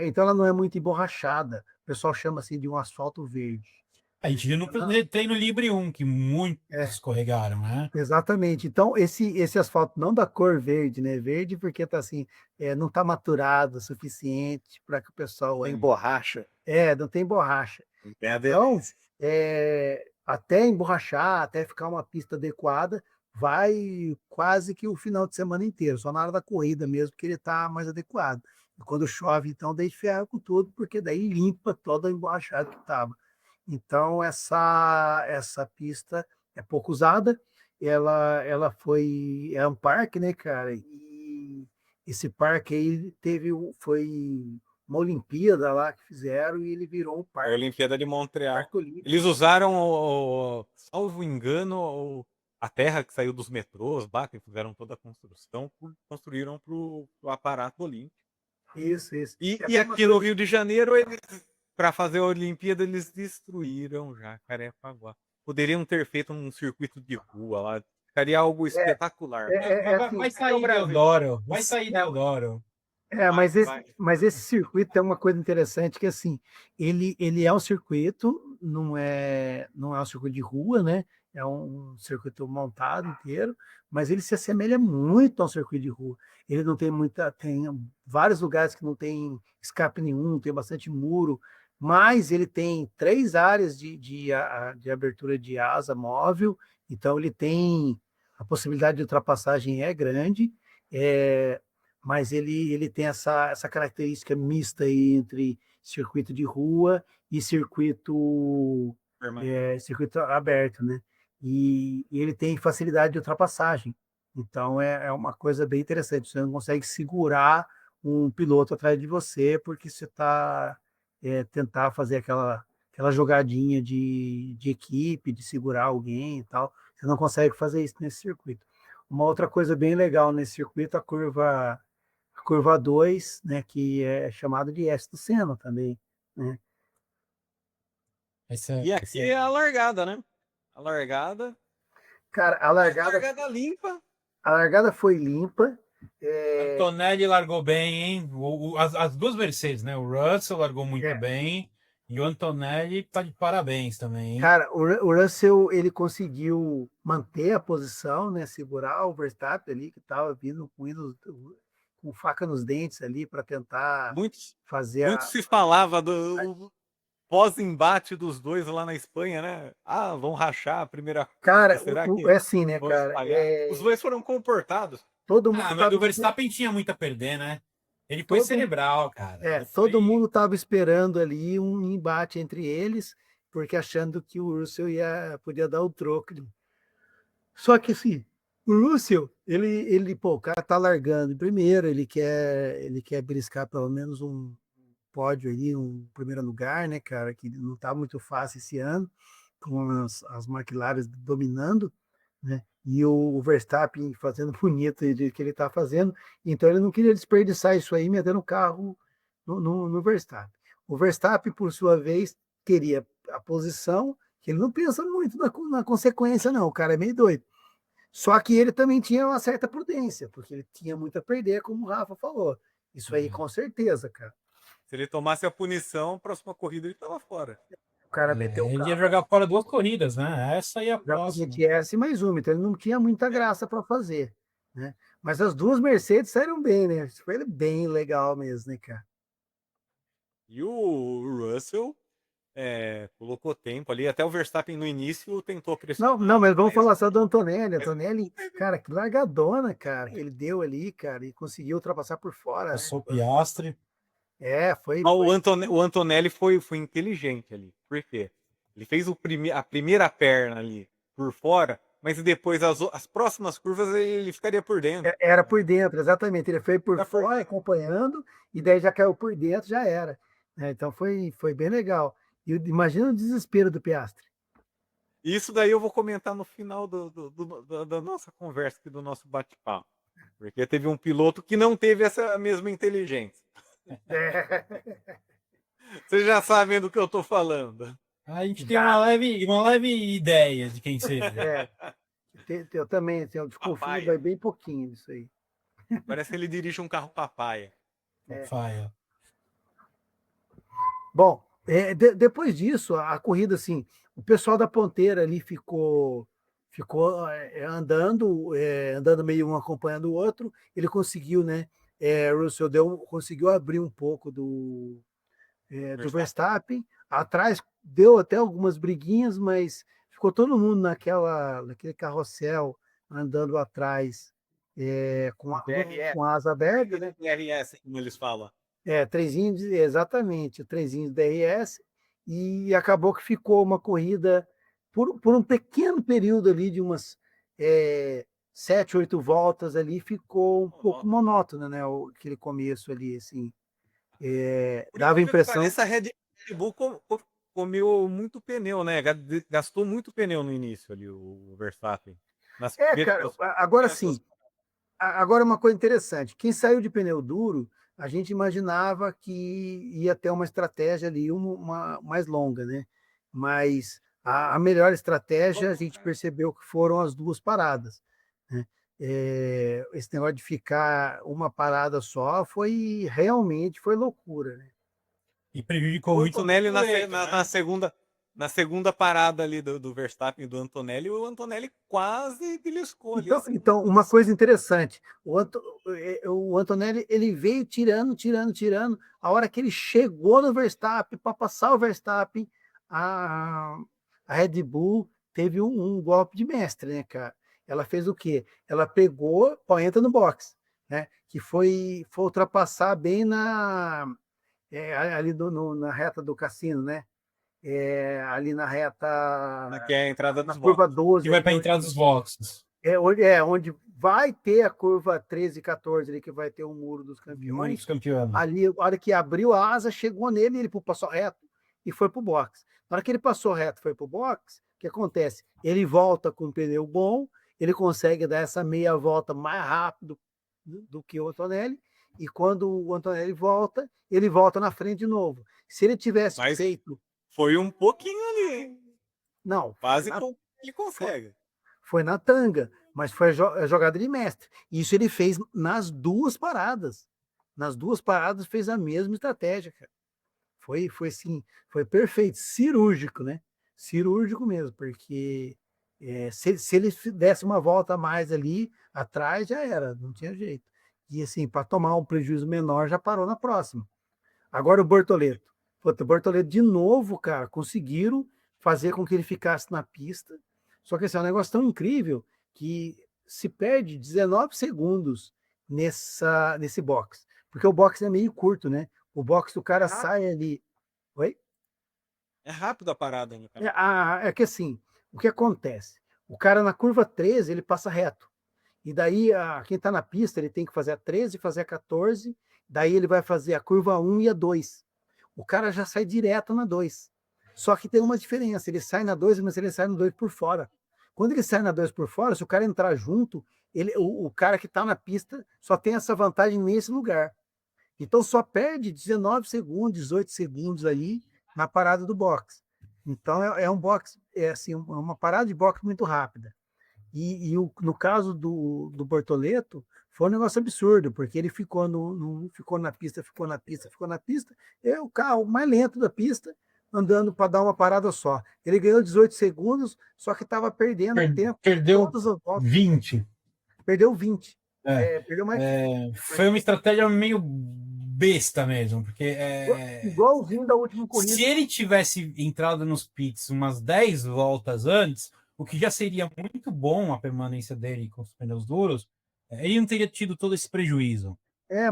então ela não é muito emborrachada. O pessoal chama assim de um asfalto verde. A gente viu no treino livre 1, que muitos escorregaram, né? Exatamente. Então, esse asfalto não da cor verde, né? Verde porque tá assim, não tá maturado o suficiente para que o pessoal Tem ande. borracha. Não tem borracha. Tem a Então, beleza. até emborrachar, até ficar uma pista adequada, vai quase que o final de semana inteiro, só na hora da corrida mesmo, que ele está mais adequado. E quando chove, então, daí ferra com tudo, porque daí limpa toda a emborrachada que estava. Então, essa pista é pouco usada, ela é um parque, né, cara? E esse parque aí foi uma Olimpíada lá que fizeram e ele virou um A parque. Olimpíada de Montreal. Parque Olímpico. Eles usaram, salvo engano, a terra que saiu dos metrôs, que fizeram toda a construção, construíram para o aparato olímpico. Isso. E aqui no Rio de Janeiro, para fazer a Olimpíada, eles destruíram Jacarepaguá. Poderiam ter feito um circuito de rua lá. Ficaria algo espetacular. Assim, Vai sair Deodoro. Vai sair Deodoro. Mas esse circuito tem uma coisa interessante que assim, ele é um circuito, não é um circuito de rua, né? É um circuito montado inteiro, mas ele se assemelha muito a um circuito de rua. Ele não tem vários lugares que não tem escape nenhum, tem bastante muro, mas ele tem 3 áreas de abertura de asa móvel, então ele tem a possibilidade de ultrapassagem é grande. É, mas ele tem essa característica mista aí entre circuito de rua e circuito aberto, né? E ele tem facilidade de ultrapassagem. Então é uma coisa bem interessante. Você não consegue segurar um piloto atrás de você porque você está tentar fazer aquela jogadinha de equipe, de segurar alguém e tal. Você não consegue fazer isso nesse circuito. Uma outra coisa bem legal nesse circuito, a curva 2, né, que é chamada de S do Senna também, né? E aqui é a largada, né? A largada. Cara, a largada limpa. A largada foi limpa. Antonelli largou bem, hein? As duas Mercedes, né? O Russell largou muito bem e o Antonelli tá de parabéns também, hein? Cara, o Russell, ele conseguiu manter a posição, né? Segurar o Verstappen ali, que estava vindo com faca nos dentes ali para tentar fazer Muito se falava do pós-embate dos dois lá na Espanha, né? Vão rachar a primeira. Cara, será que é assim, né, cara? Os dois foram comportados. Todo mundo mas o Verstappen tinha muito a perder, né? Ele foi cerebral, cara. Todo mundo estava esperando ali um embate entre eles, porque achando que o Russell podia dar o troco. Só que assim, o Russell, o cara tá largando em primeiro, ele quer beliscar pelo menos um pódio ali, um primeiro lugar, né, cara, que não tá muito fácil esse ano, com as McLaren dominando, né, e o Verstappen fazendo bonito do que ele tá fazendo, então ele não queria desperdiçar isso aí, metendo o carro no Verstappen. O Verstappen, por sua vez, queria a posição, que ele não pensa muito na consequência, não, o cara é meio doido. Só que ele também tinha uma certa prudência, porque ele tinha muito a perder, como o Rafa falou. Isso aí, com certeza, cara. Se ele tomasse a punição, próxima corrida ele estava fora. O cara meteu o carro. Ele ia jogar fora 2 corridas, né? Essa e a próxima. Essa e mais uma, então ele não tinha muita graça para fazer, né? Mas as duas Mercedes saíram bem, né? Foi bem legal mesmo, né, cara? E o Russell colocou tempo ali, até o Verstappen no início tentou pressionar. Não, mas vamos falar só do Antonelli. Antonelli, cara, que largadona, cara, que ele deu ali, cara, e conseguiu ultrapassar por fora. Passou o Piastri. Foi, Mas foi. O Antonelli foi inteligente ali. Por quê? Ele fez a primeira perna ali por fora, mas depois as próximas curvas ele ficaria por dentro. Era por dentro, exatamente. Ele foi por Era por- fora, acompanhando, e daí já caiu por dentro, já era. Então foi bem legal. E imagina o desespero do Piastri. Isso daí eu vou comentar no final da nossa conversa aqui, do nosso bate-papo. Porque teve um piloto que não teve essa mesma inteligência. É, Vocês já sabem do que eu estou falando. A gente tem já, uma leve ideia de quem seja. é, eu também, assim, eu desconfio Papaya. bem pouquinho disso aí. Parece que ele dirige um carro papaya. Faia. Bom, depois disso, a corrida, assim, o pessoal da ponteira ali ficou andando meio um acompanhando o outro. Ele conseguiu, né? Russell conseguiu abrir um pouco do Verstappen. Atrás deu até algumas briguinhas, mas ficou todo mundo naquele carrossel andando atrás com a asa aberta, né? DRS, como eles falam. Trezinho, exatamente, o trezinho DRS, e acabou que ficou uma corrida por um pequeno período ali de umas 7, 8 voltas ali, ficou um pouco monótono, né? Aquele começo ali, assim. Dava a impressão. Essa Red Bull comeu muito pneu, né? Gastou muito pneu no início ali, o Verstappen. Cara, agora sim. Agora, uma coisa interessante: quem saiu de pneu duro, a gente imaginava que ia ter uma estratégia ali, uma mais longa, né? Mas a melhor estratégia a gente percebeu que foram as duas paradas, né? Esse negócio de ficar uma parada só realmente foi loucura, né? E prejudicou O muito Antonelli né? na segunda parada ali do Verstappen e do Antonelli, o Antonelli quase beliscou ali. Então, uma coisa interessante, o Antonelli ele veio tirando, tirando, tirando. A hora que ele chegou no Verstappen, para passar o Verstappen, a, a Red Bull teve um golpe de mestre, né, cara? Ela fez o quê? Ela pegou, pô, entra no box, né? Que foi ultrapassar bem ali na reta do cassino, né? Ali na reta, Que é a entrada na dos curva boxes. 12, Que vai ali, para entrar dos boxes. onde vai ter a curva 13 e 14, ali, que vai ter o Muro dos Muitos Campeões. campeões. Ali, a hora que abriu a asa, chegou nele, ele passou reto e foi para o box. Na hora que ele passou reto e foi para o box, o que acontece? Ele volta com um pneu bom, ele consegue dar essa meia volta mais rápido do que o Antonelli, e quando o Antonelli volta, ele volta na frente de novo. Se ele tivesse feito. Foi um pouquinho ali. Não, quase ele consegue. Foi na tanga, mas foi a jogada de mestre. Isso ele fez nas duas paradas. Nas duas paradas fez a mesma estratégia, cara. Foi assim, foi perfeito, cirúrgico, né? Cirúrgico mesmo, porque se ele desse uma volta a mais ali atrás, já era, não tinha jeito. E assim, para tomar um prejuízo menor, já parou na próxima. Agora o Bortoleto. O Bortoleto de novo, cara, conseguiram fazer com que ele ficasse na pista. Só que esse é um negócio tão incrível que se perde 19 segundos nesse box. Porque o box é meio curto, né? O box, o cara sai ali. Oi? É rápido a parada, né, cara? É que assim, o que acontece? O cara na curva 13, ele passa reto. E daí, quem está na pista, ele tem que fazer a 13, fazer a 14, daí ele vai fazer a curva 1 e a 2. O cara já sai direto na 2. Só que tem uma diferença, ele sai na 2, mas ele sai no 2 por fora. Quando ele sai na 2 por fora, se o cara entrar junto, o cara que está na pista só tem essa vantagem nesse lugar. Então só perde 19 segundos, 18 segundos aí na parada do box. Então é um box, assim, uma parada de box muito rápida. No caso do Bortoleto, foi um negócio absurdo, porque ele ficou na pista, ficou na pista, ficou na pista, é o carro mais lento da pista, andando para dar uma parada só. Ele ganhou 18 segundos, só que estava perdendo tempo. Perdeu 20. Perdeu 20. Perdeu mais. Foi uma estratégia meio besta mesmo, porque igualzinho da última corrida. Se ele tivesse entrado nos pits umas 10 voltas antes, o que já seria muito bom a permanência dele com os pneus duros, ele não teria tido todo esse prejuízo.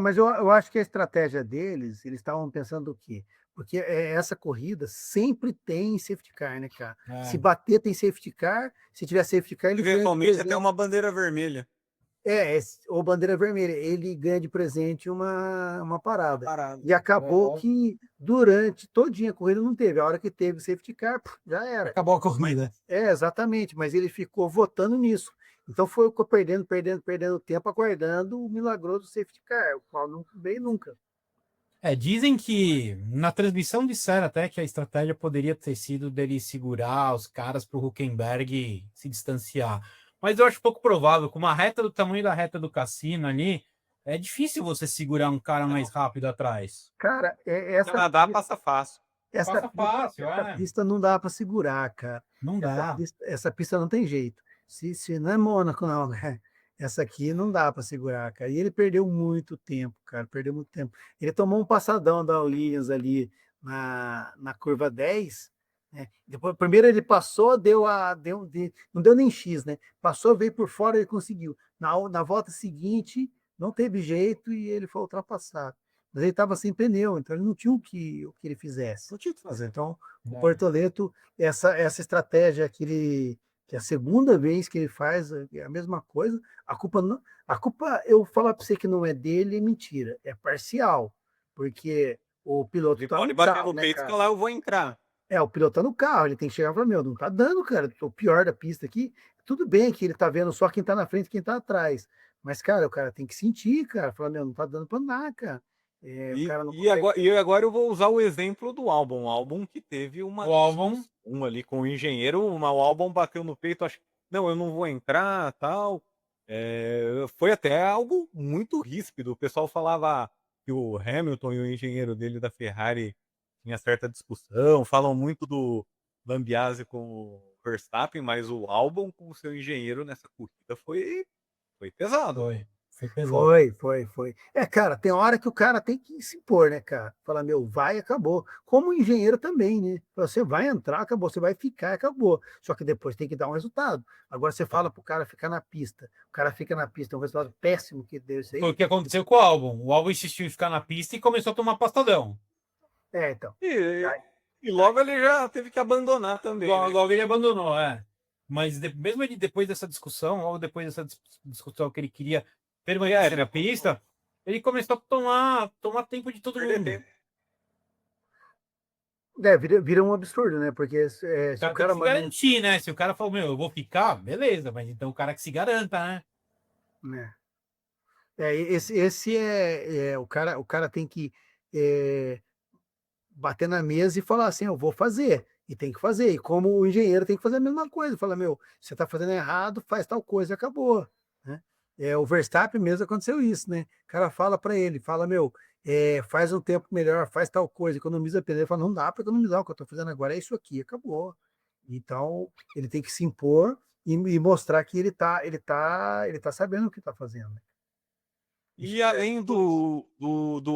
Mas eu acho que a estratégia deles, eles estavam pensando o quê? Porque essa corrida sempre tem safety car, né, cara? Se É, bater, tem safety car. Se tiver safety car, ele ganha de Eventualmente até presente. uma bandeira vermelha. Ou bandeira vermelha, ele ganha de presente uma Uma parada. parada. E acabou é, que durante todinha a corrida não teve. A hora que teve o safety car, já era. acabou a Mas, corrida. exatamente, mas ele ficou votando nisso. Então ficou perdendo tempo, aguardando o milagroso safety car, o qual não veio nunca. Dizem que na transmissão disseram até que a estratégia poderia ter sido dele segurar os caras para o Huckenberg se distanciar. Mas eu acho pouco provável, com uma reta do tamanho da reta do cassino ali, é difícil você segurar um cara mais rápido atrás. Cara, Canadá passa fácil. Passa fácil, essa pista não dá para segurar, cara. Não dá. Essa pista não tem jeito. Se não é Mônaco, não, né? Essa aqui não dá para segurar, cara. E ele perdeu muito tempo, cara. Perdeu muito tempo. Ele tomou um passadão da Williams ali na curva 10, né? Depois, primeiro ele passou, não deu nem X, né? Passou, veio por fora, ele conseguiu. Na volta seguinte, não teve jeito e ele foi ultrapassado. Mas ele estava sem pneu, então ele não tinha o que ele fizesse. Não tinha o que fazer. Então, o É. Bortoleto, essa estratégia que é a segunda vez que ele faz a mesma coisa, a culpa, eu falar para você que não é dele, é mentira, é parcial, porque o piloto Ele tá pode no bater carro, no né, peito e cara? falar, eu vou entrar. O piloto tá no carro, ele tem que chegar e falar, meu, não tá dando, cara, o pior da pista aqui, tudo bem que ele tá vendo só quem tá na frente e quem tá atrás, mas, cara, o cara tem que sentir, cara, falar, meu, não tá dando pra andar, cara. O E, cara não e, consegue. agora, e agora eu vou usar o exemplo do álbum. O álbum que teve uma O álbum, discussão ali com o engenheiro. O álbum bateu no peito, acho que não, eu não vou entrar, tal. Foi até algo muito ríspido. O pessoal falava que o Hamilton e o engenheiro dele da Ferrari tinha certa discussão. Falam muito do Lambiase com o Verstappen, mas o álbum com o seu engenheiro nessa corrida foi pesado. foi pesado. Foi. Cara, tem hora que o cara tem que se impor, né, cara? Falar, meu, vai, acabou. Como engenheiro também, né? Você vai entrar, acabou. Você vai ficar, acabou. Só que depois tem que dar um resultado. Agora você fala pro cara ficar na pista. O cara fica na pista, um resultado péssimo que deu isso Foi aí. o que aconteceu com o álbum. O álbum insistiu em ficar na pista e começou a tomar pastadão. Então. E, e logo ele já teve que abandonar também, né? Logo ele abandonou, Mas mesmo ele depois dessa discussão, logo depois dessa discussão que ele queria permanecer na pista, ele começou a tomar tempo de todo Perder mundo. tempo. Vira um absurdo, né? Porque O se o cara tem que cara se manda. garantir, né? Se o cara falou, meu, eu vou ficar, beleza, mas então o cara que se garanta, né? Né? Esse o cara tem que é, bater na mesa e falar assim, eu vou fazer, e tem que fazer. E como o engenheiro tem que fazer a mesma coisa, fala, meu, você está fazendo errado, faz tal coisa e acabou, né? O Verstappen mesmo aconteceu isso, né? O cara fala para ele, fala, meu, faz um tempo melhor, faz tal coisa, economiza pneu. Ele fala, não dá para economizar, o que eu estou fazendo agora é isso aqui, acabou. Então, ele tem que se impor e mostrar que ele tá sabendo o que está fazendo, né? E além do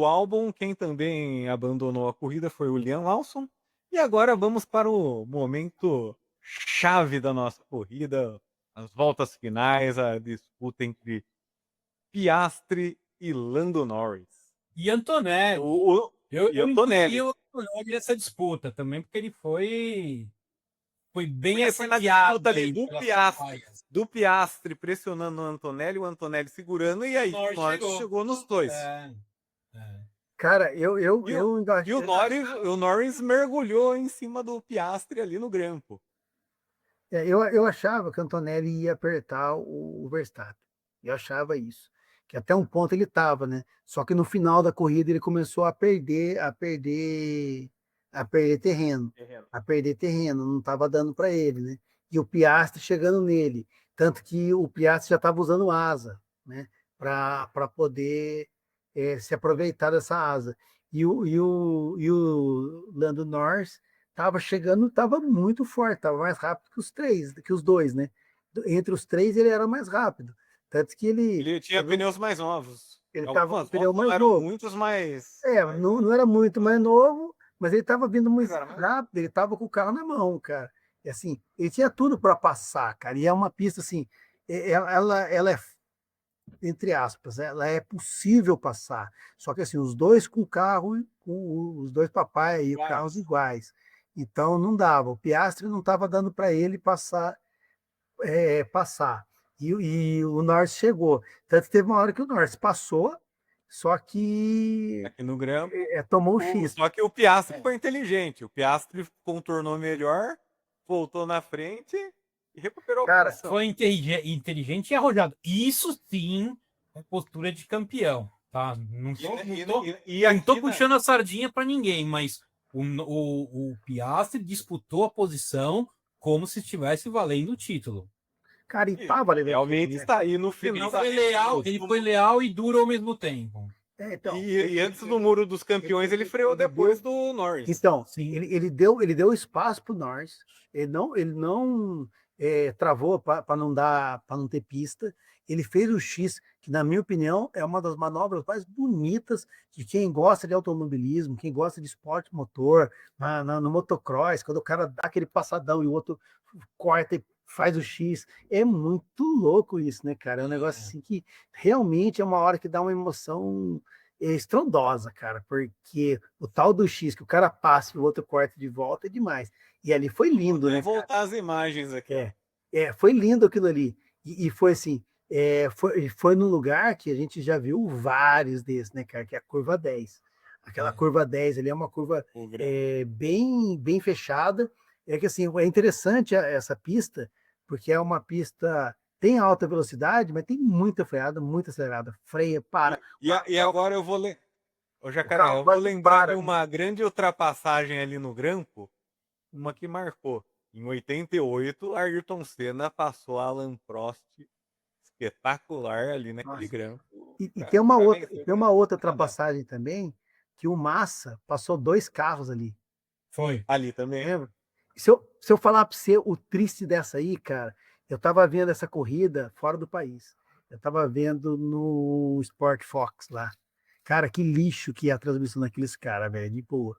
álbum, quem também abandonou a corrida foi o Liam Lawson. E agora vamos para o momento chave da nossa corrida, as voltas finais, a disputa entre Piastri e Lando Norris. E Antonelli. O, e Eu incluí Antonelli. o Antonelli nessa disputa também, porque ele foi bem Foi na assediado disputa ali aí do pelas Piastri, papaias. do Piastri pressionando o Antonelli segurando, e aí o Norris Norris chegou nos dois. É. Cara, eu, E, o- eu, e o Norris mergulhou em cima do Piastri ali no grampo. eu achava que o Antonelli ia apertar o Verstappen. Eu achava isso. Que até um ponto ele estava, né? Só que no final da corrida ele começou a perder terreno. A perder terreno, não estava dando para ele, né? E o Piastri chegando nele. Tanto que o Piastri já estava usando asa, né? Para poder se aproveitar dessa asa. E o Lando Norris estava chegando, estava muito forte, estava mais rápido que os dois, né? Entre os três ele era mais rápido. Tanto que ele, Ele tinha você viu, pneus mais novos. ele estava com o Algumas pneu voltas não mais eram novo. muitos, mas. Não era muito mais novo, mas ele estava vindo Mas muito era mais. rápido, ele estava com o carro na mão, cara. E assim, ele tinha tudo para passar, cara. E é uma pista assim, ela é entre aspas, ela é possível passar. Só que assim, os dois com carro, com os dois papai e Iguais. carros iguais. Então não dava. O Piastri não estava dando para ele passar. E o Norris chegou. Tanto que teve uma hora que o Norris passou, só que Aqui no grampo. tomou o X. Só que o Piastri foi inteligente. O Piastri contornou melhor, voltou na frente e recuperou a Cara, posição. Foi inteligente e arrojado. Isso sim é postura de campeão, tá? Não tô aqui puxando a sardinha para ninguém, mas o Piastri disputou a posição como se estivesse valendo o título. cara, e tava levando realmente tudo, né? está aí no Ele final. foi leal e duro ao mesmo tempo. Então, E antes do Muro dos Campeões, ele freou depois do Norris. Então, Sim. ele deu espaço para o Norris, ele não travou para não ter pista. Ele fez o X, que na minha opinião é uma das manobras mais bonitas de quem gosta de automobilismo, quem gosta de esporte motor, no motocross, quando o cara dá aquele passadão e o outro corta e faz o X. É muito louco isso, né, cara? É um negócio assim que realmente é uma hora que dá uma emoção estrondosa, cara, porque o tal do X que o cara passa e o outro corta de volta é demais. E ali foi lindo, né? Vou voltar as imagens aqui. Foi lindo aquilo ali. E foi assim, foi num lugar que a gente já viu vários desses, né, cara? Que é a curva 10. Aquela curva 10 ali é uma curva bem fechada. É que assim, é interessante essa pista, porque é uma pista. Tem alta velocidade, mas tem muita freada, muita acelerada. Freia, para. E agora eu vou ler. Ô, Jacaré, carro eu vou quase lembrar para. de uma grande ultrapassagem ali no grampo, uma que marcou. Em 88, Ayrton Senna passou Alan Prost, espetacular ali naquele Nossa. grampo. E Pra- tem uma pra outra, vencer o tem uma grampo. outra ultrapassagem também, que o Massa passou 2 carros ali. Foi. Ali também. Lembra? Se eu falar para você o triste dessa aí, cara, eu estava vendo essa corrida fora do país. Eu estava vendo no Sport Fox lá. Cara, que lixo que é a transmissão daqueles caras, velho, de boa.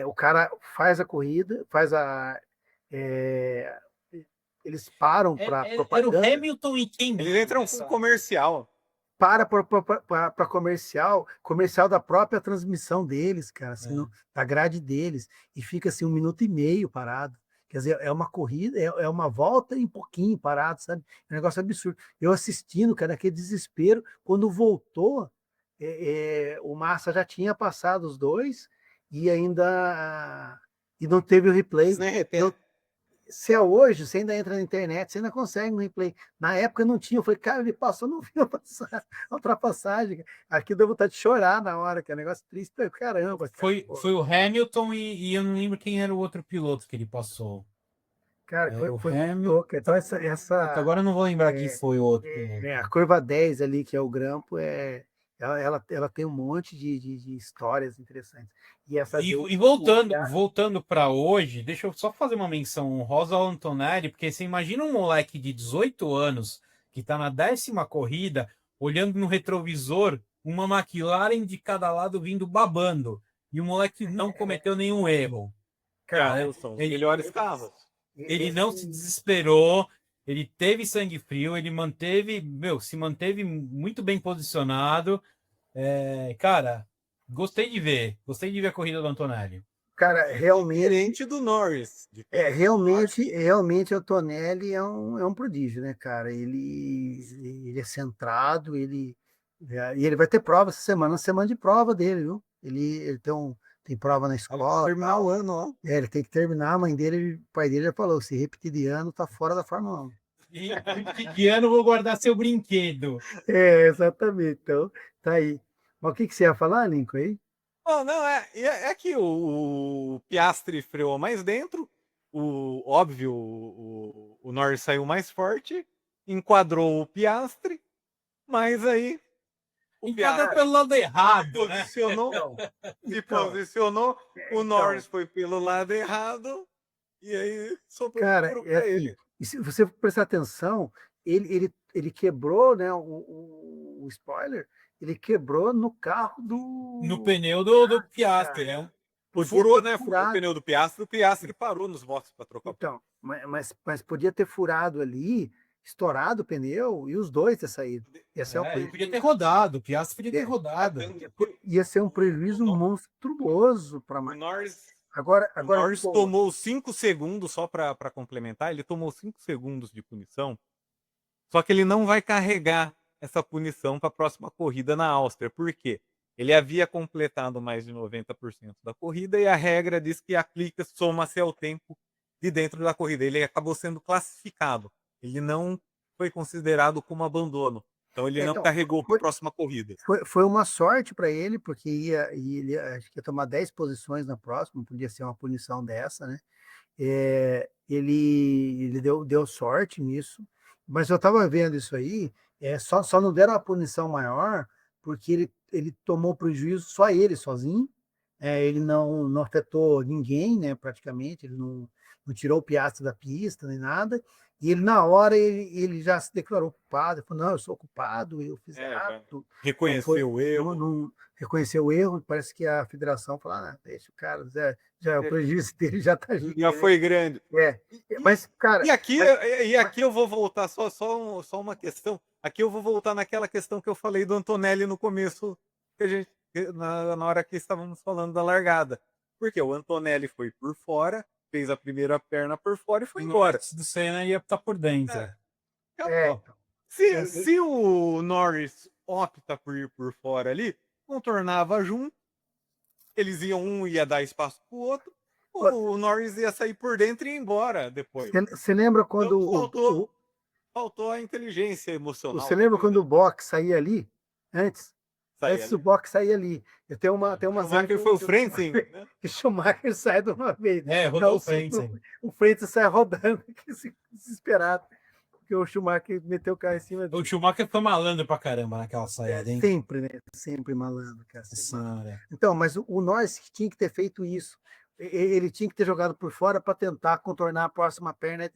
O cara faz a corrida, é, eles param para Era o propaganda, Hamilton e quem? Eles entram com comercial. para comercial da própria transmissão deles, cara, assim, da grade deles, e fica assim 1 minuto e meio parado. Quer dizer, é uma corrida, é uma volta e um pouquinho parado, sabe? É um negócio absurdo. Eu assistindo, cara, aquele desespero, quando voltou, o Massa já tinha passado os dois e ainda e não teve o replay. Se é hoje, você ainda entra na internet, você ainda consegue um replay. Na época não tinha, eu falei, cara, ele passou, não viu a ultrapassagem. Aqui deu vontade de chorar na hora, que é um negócio triste pra caramba. Cara, Foi o Hamilton e eu não lembro quem era o outro piloto que ele passou. cara, O foi Hamilton. louco. Então, Agora eu não vou lembrar quem foi o outro. a curva 10 ali, que é o grampo, ela tem um monte de histórias interessantes. E essa E voltando para hoje, deixa eu só fazer uma menção honrosa ao Antonelli, porque você imagina um moleque de 18 anos que está na 10ª corrida, olhando no retrovisor, uma McLaren de cada lado vindo babando, e o moleque não cometeu nenhum erro. cara, São os melhores carros. Ele não se desesperou, ele teve sangue frio, ele se manteve muito bem posicionado. Cara, gostei de ver a corrida do Antonelli. cara, realmente. Diferente do Norris. Realmente o Tonelli é um prodígio, né, cara? Ele é centrado, e ele vai ter prova essa semana de prova dele, viu? Ele tem prova na escola. Terminar o ano, ó. Ele tem que terminar. A mãe dele, o pai dele já falou: se repetir de ano, tá fora da Fórmula 1. Que ano eu vou guardar seu brinquedo? Exatamente. Então, tá aí. Mas o que você ia falar, Lincoln, aí? Não, é que o Piastri freou mais dentro, óbvio, o Norris saiu mais forte, enquadrou o Piastri, mas aí Enquadra pelo lado errado, né? Se posicionou, o Norris foi pelo lado errado, e aí sobrou Cara, pra ele. assim, e se você prestar atenção, ele quebrou, né, o spoiler, ele quebrou no carro No pneu do Piastri, cara. né? Furou o pneu do Piastri, o Piastri parou nos boxes para trocar o pneu. Então, mas podia ter furado ali, estourado o pneu e os dois ter saído. Ia ser, Ele podia ter rodado, o Piastri podia ter rodado. ia ser um prejuízo monstruoso para O Norris, Agora, o agora Norris tipo, tomou 5 segundos, só para complementar, ele tomou 5 segundos de punição, só que ele não vai carregar essa punição para a próxima corrida na Áustria. Por quê? Ele havia completado mais de 90% da corrida e a regra diz que a clica soma-se ao tempo de dentro da corrida. Ele acabou sendo classificado. Ele não foi considerado como abandono. Então ele não então, carregou para a próxima corrida. foi uma sorte para ele, porque ele acho que ia tomar 10 posições na próxima, podia ser uma punição dessa, né? Ele deu sorte nisso, mas eu estava vendo isso aí, só não deram uma punição maior, porque ele tomou prejuízo só ele sozinho, ele não afetou ninguém, né, praticamente, ele não tirou o Piastri da pista nem nada, e ele na hora ele já se declarou culpado, ele falou, não, eu sou culpado, eu fiz errado. Reconheceu o erro. Não reconheceu o erro, parece que a federação falou, deixa o cara, já o prejuízo dele já está Já foi grande. Mas, cara... E aqui eu vou voltar, só uma questão. Aqui eu vou voltar naquela questão que eu falei do Antonelli no começo, na hora que estávamos falando da largada. Porque o Antonelli foi por fora, fez a primeira perna por fora e foi embora. Do Senna ia estar por dentro. Se o Norris opta por ir por fora ali, contornava junto, eles um ia dar espaço pro outro, o Norris ia sair por dentro e ir embora depois. Você lembra quando então, faltou a inteligência emocional. Você lembra quando o box saía ali? Antes do box sair ali. Tem uma Schumacher foi o Frentzen, né? Que Schumacher sai de uma vez. Rodou o Frentzen. O Frentzen sai rodando, desesperado. Porque o Schumacher meteu o carro em cima dele. O Schumacher foi malandro pra caramba naquela saída, hein? Sempre, né? Sempre malandro, cara. Então, mas o Norris tinha que ter feito isso. Ele tinha que ter jogado por fora para tentar contornar a próxima perna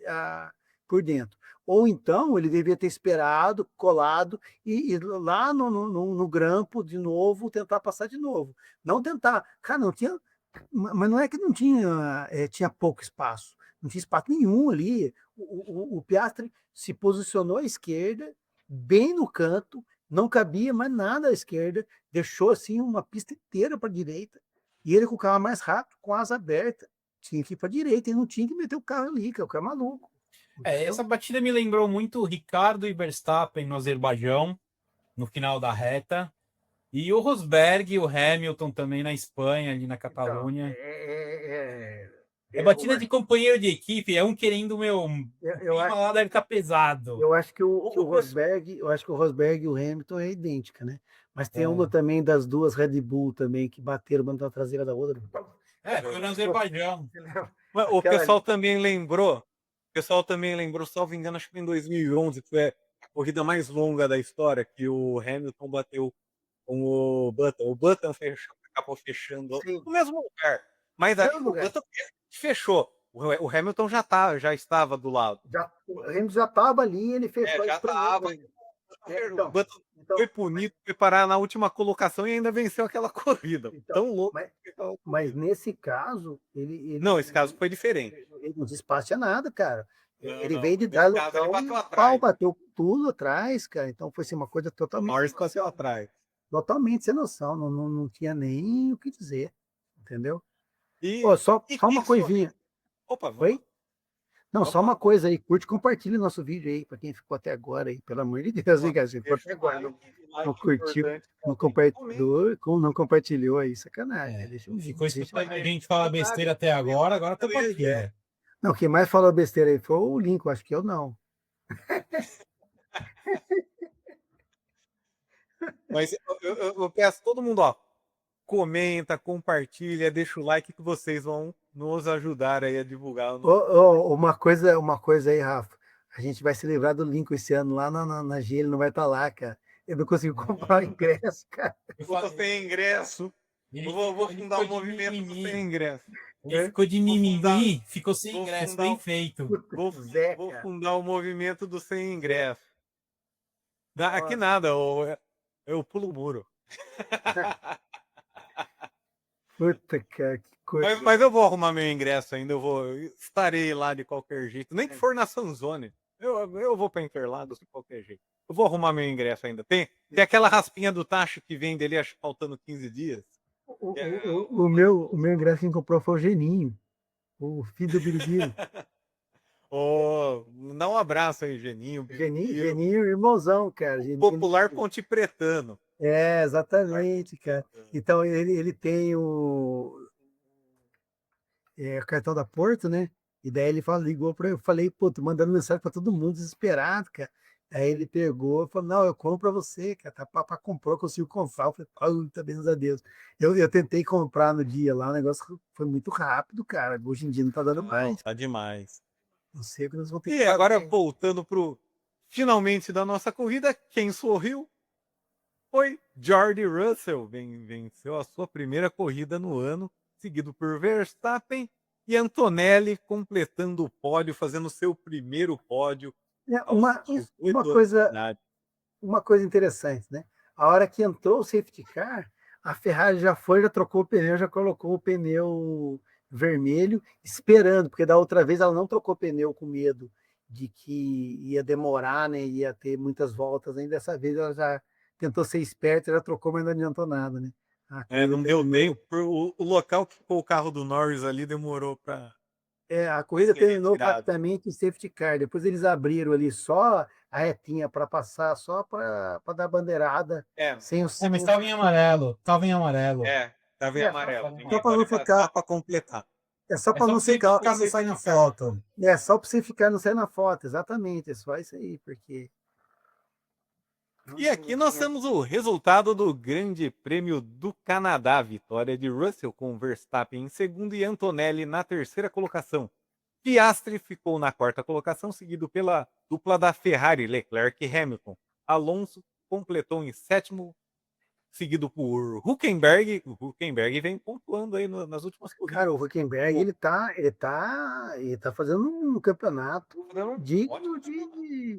por dentro. Ou então ele devia ter esperado, colado e lá no grampo de novo tentar passar de novo. Não tentar. Cara, não tinha. Mas não é que não tinha, tinha pouco espaço. Não tinha espaço nenhum ali. O Piastri se posicionou à esquerda, bem no canto, não cabia mais nada à esquerda, deixou assim uma pista inteira para a direita. E ele com o carro mais rápido, com a asa aberta. Tinha que ir para a direita, e não tinha que meter o carro ali, que é o cara maluco. Essa batida me lembrou muito Ricardo e Verstappen no Azerbaijão, no final da reta. E o Rosberg e o Hamilton também na Espanha, ali na Catalunha. Batida de companheiro de equipe, um querendo o meu. Lá deve estar pesado. Eu acho que o Rosberg e o Hamilton é idêntica, né? Mas tem uma também das duas Red Bull também que bateram uma na traseira da outra. Foi no Azerbaijão. O pessoal também lembrou, salvo engano, acho que em 2011, que foi a corrida mais longa da história, que o Hamilton bateu com o Button. O Button acabou fechando no mesmo lugar. Mas o Button fechou. O Hamilton já estava do lado. O Hamilton já estava ali, ele fechou. Já estava. O Button foi punido, foi parar na última colocação e ainda venceu aquela corrida. Tão louco. Mas nesse caso, não, esse caso foi diferente. Ele não despacha nada, cara. Ele veio de dar o bateu tudo atrás, cara. Então foi assim, uma coisa totalmente. Norris passou atrás. Totalmente sem noção, não tinha nem o que dizer, entendeu? Só E uma coisinha. Opa, Oi? Não, só uma coisa aí, curte e compartilha nosso vídeo aí, para quem ficou até agora aí, pelo amor de Deus, hein, gente? Ficou até agora, não curtiu, não compartilhou aí, sacanagem. Ficou escutando a gente falar besteira até agora compartilha. Não, quem mais falou besteira aí foi o Lincoln, acho que eu não. Mas eu peço todo mundo, comenta, compartilha, deixa o like que vocês vão nos ajudar aí a divulgar. Uma coisa aí, Rafa. A gente vai se livrar do Lincoln esse ano lá na G, ele não vai estar lá, cara. Eu não consigo comprar o ingresso, cara. Eu tô sem ingresso. Vou fundar um movimento sem ingresso. Ele ficou de mimimi, ficou sem ingresso, bem feito. Vou fundar o movimento do sem ingresso. Aqui nada, eu pulo o muro. Puta, cara, que coisa. Mas eu vou arrumar meu ingresso ainda, estarei lá de qualquer jeito, nem que for na Sanzone. Eu vou para Interlagos de qualquer jeito. Eu vou arrumar meu ingresso ainda. Tem aquela raspinha do tacho que vem dele, acho que faltando 15 dias. O meu ingresso quem comprou foi o Geninho, o filho do Biribiro. Dá um abraço aí, Geninho. Geninho, irmãozão, cara. Popular Ponte Pretano. Exatamente, cara. Então ele tem o cartão da Porto, né? E daí ele ligou para eu, falei, pô, tô mandando mensagem para todo mundo desesperado, cara. Aí ele pegou e falou, não, eu compro para você, cara, tá para comprar, eu consigo comprar. Eu falei, puta, bens a Deus. Eu tentei comprar no dia lá, o negócio foi muito rápido, cara. Hoje em dia não tá dando mais. Tá demais. Não sei o que nós vamos ter que E fazer. agora, voltando pro finalmente da nossa corrida, quem sorriu foi George Russell. Venceu a sua primeira corrida no ano, seguido por Verstappen e Antonelli completando o pódio, fazendo seu primeiro pódio. Uma coisa interessante, né? A hora que entrou o safety car, a Ferrari já trocou o pneu, já colocou o pneu vermelho, esperando, porque da outra vez ela não trocou pneu com medo de que ia demorar, né? Ia ter muitas voltas. Ainda dessa vez ela já tentou ser esperta, já trocou, mas não adiantou nada, né? Não deu tempo. O local que ficou o carro do Norris ali demorou para. A corrida terminou praticamente em safety car. Depois eles abriram ali só a retinha para passar, só para dar bandeirada. Sem o mas estava em amarelo. Tava em amarelo. Estava em amarelo. Só para não ficar. Para completar. Só para não ficar. Não sair na foto. Só para você ficar não sair na foto, exatamente. É só isso aí, porque. E aqui nós temos o resultado do Grande Prêmio do Canadá. Vitória de Russell com Verstappen em segundo e Antonelli na terceira colocação. Piastri ficou na quarta colocação, seguido pela dupla da Ferrari, Leclerc e Hamilton. Alonso completou em sétimo, seguido por Hülkenberg. O Hülkenberg vem pontuando aí nas últimas corridas. Cara, o Hülkenberg, ele tá fazendo um campeonato digno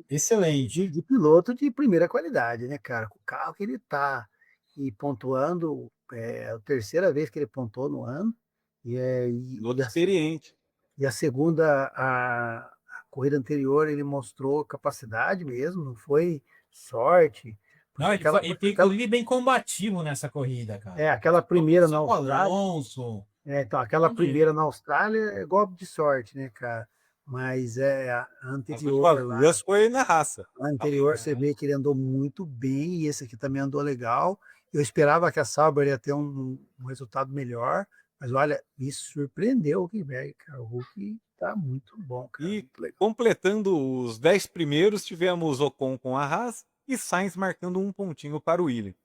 excelente de piloto de primeira qualidade, né, cara? Com o carro que ele tá e pontuando, é a terceira vez que ele pontuou no ano. Piloto experiente. E a segunda, a corrida anterior, ele mostrou capacidade mesmo, não foi sorte. Não, ele foi inclusive bem combativo nessa corrida, cara. Aquela primeira na Austrália. Alonso. Então, aquela primeira na Austrália é golpe de sorte, né, cara? Mas a anterior. Mas foi na raça. A anterior você vê que ele andou muito bem e esse aqui também andou legal. Eu esperava que a Sauber ia ter um resultado melhor, mas olha, me surpreendeu o Hülkenberg, cara. O Hulk tá muito bom, cara. E completando os 10 primeiros, tivemos Ocon com a Haas e Sainz marcando um pontinho para o Williams.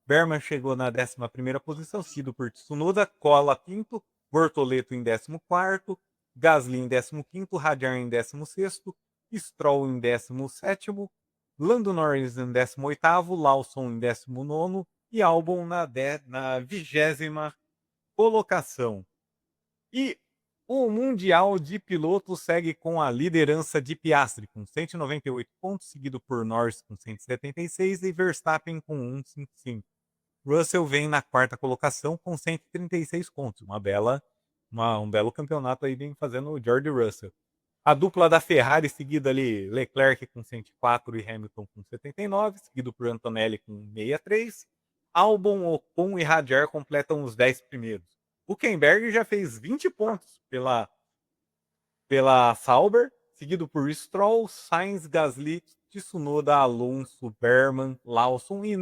Berman chegou na 11ª posição, seguido por Tsunoda, Cola quinto, Bortoleto em 14º, Gasly em 15º, Hadjar em 16º, Stroll em 17º, Lando Norris em 18º, Lawson em 19º e Albon na 20ª colocação. E o Mundial de Pilotos segue com a liderança de Piastri com 198 pontos, seguido por Norris com 176 e Verstappen com 155. Russell vem na quarta colocação com 136 pontos. Um belo campeonato aí vem fazendo o George Russell. A dupla da Ferrari seguida ali, Leclerc com 104 e Hamilton com 79, seguido por Antonelli com 63. Albon, Ocon e Hadjar completam os 10 primeiros. Hülkenberg já fez 20 pontos pela Sauber, seguido por Stroll, Sainz, Gasly, Tsunoda, Alonso, Berman, Lawson e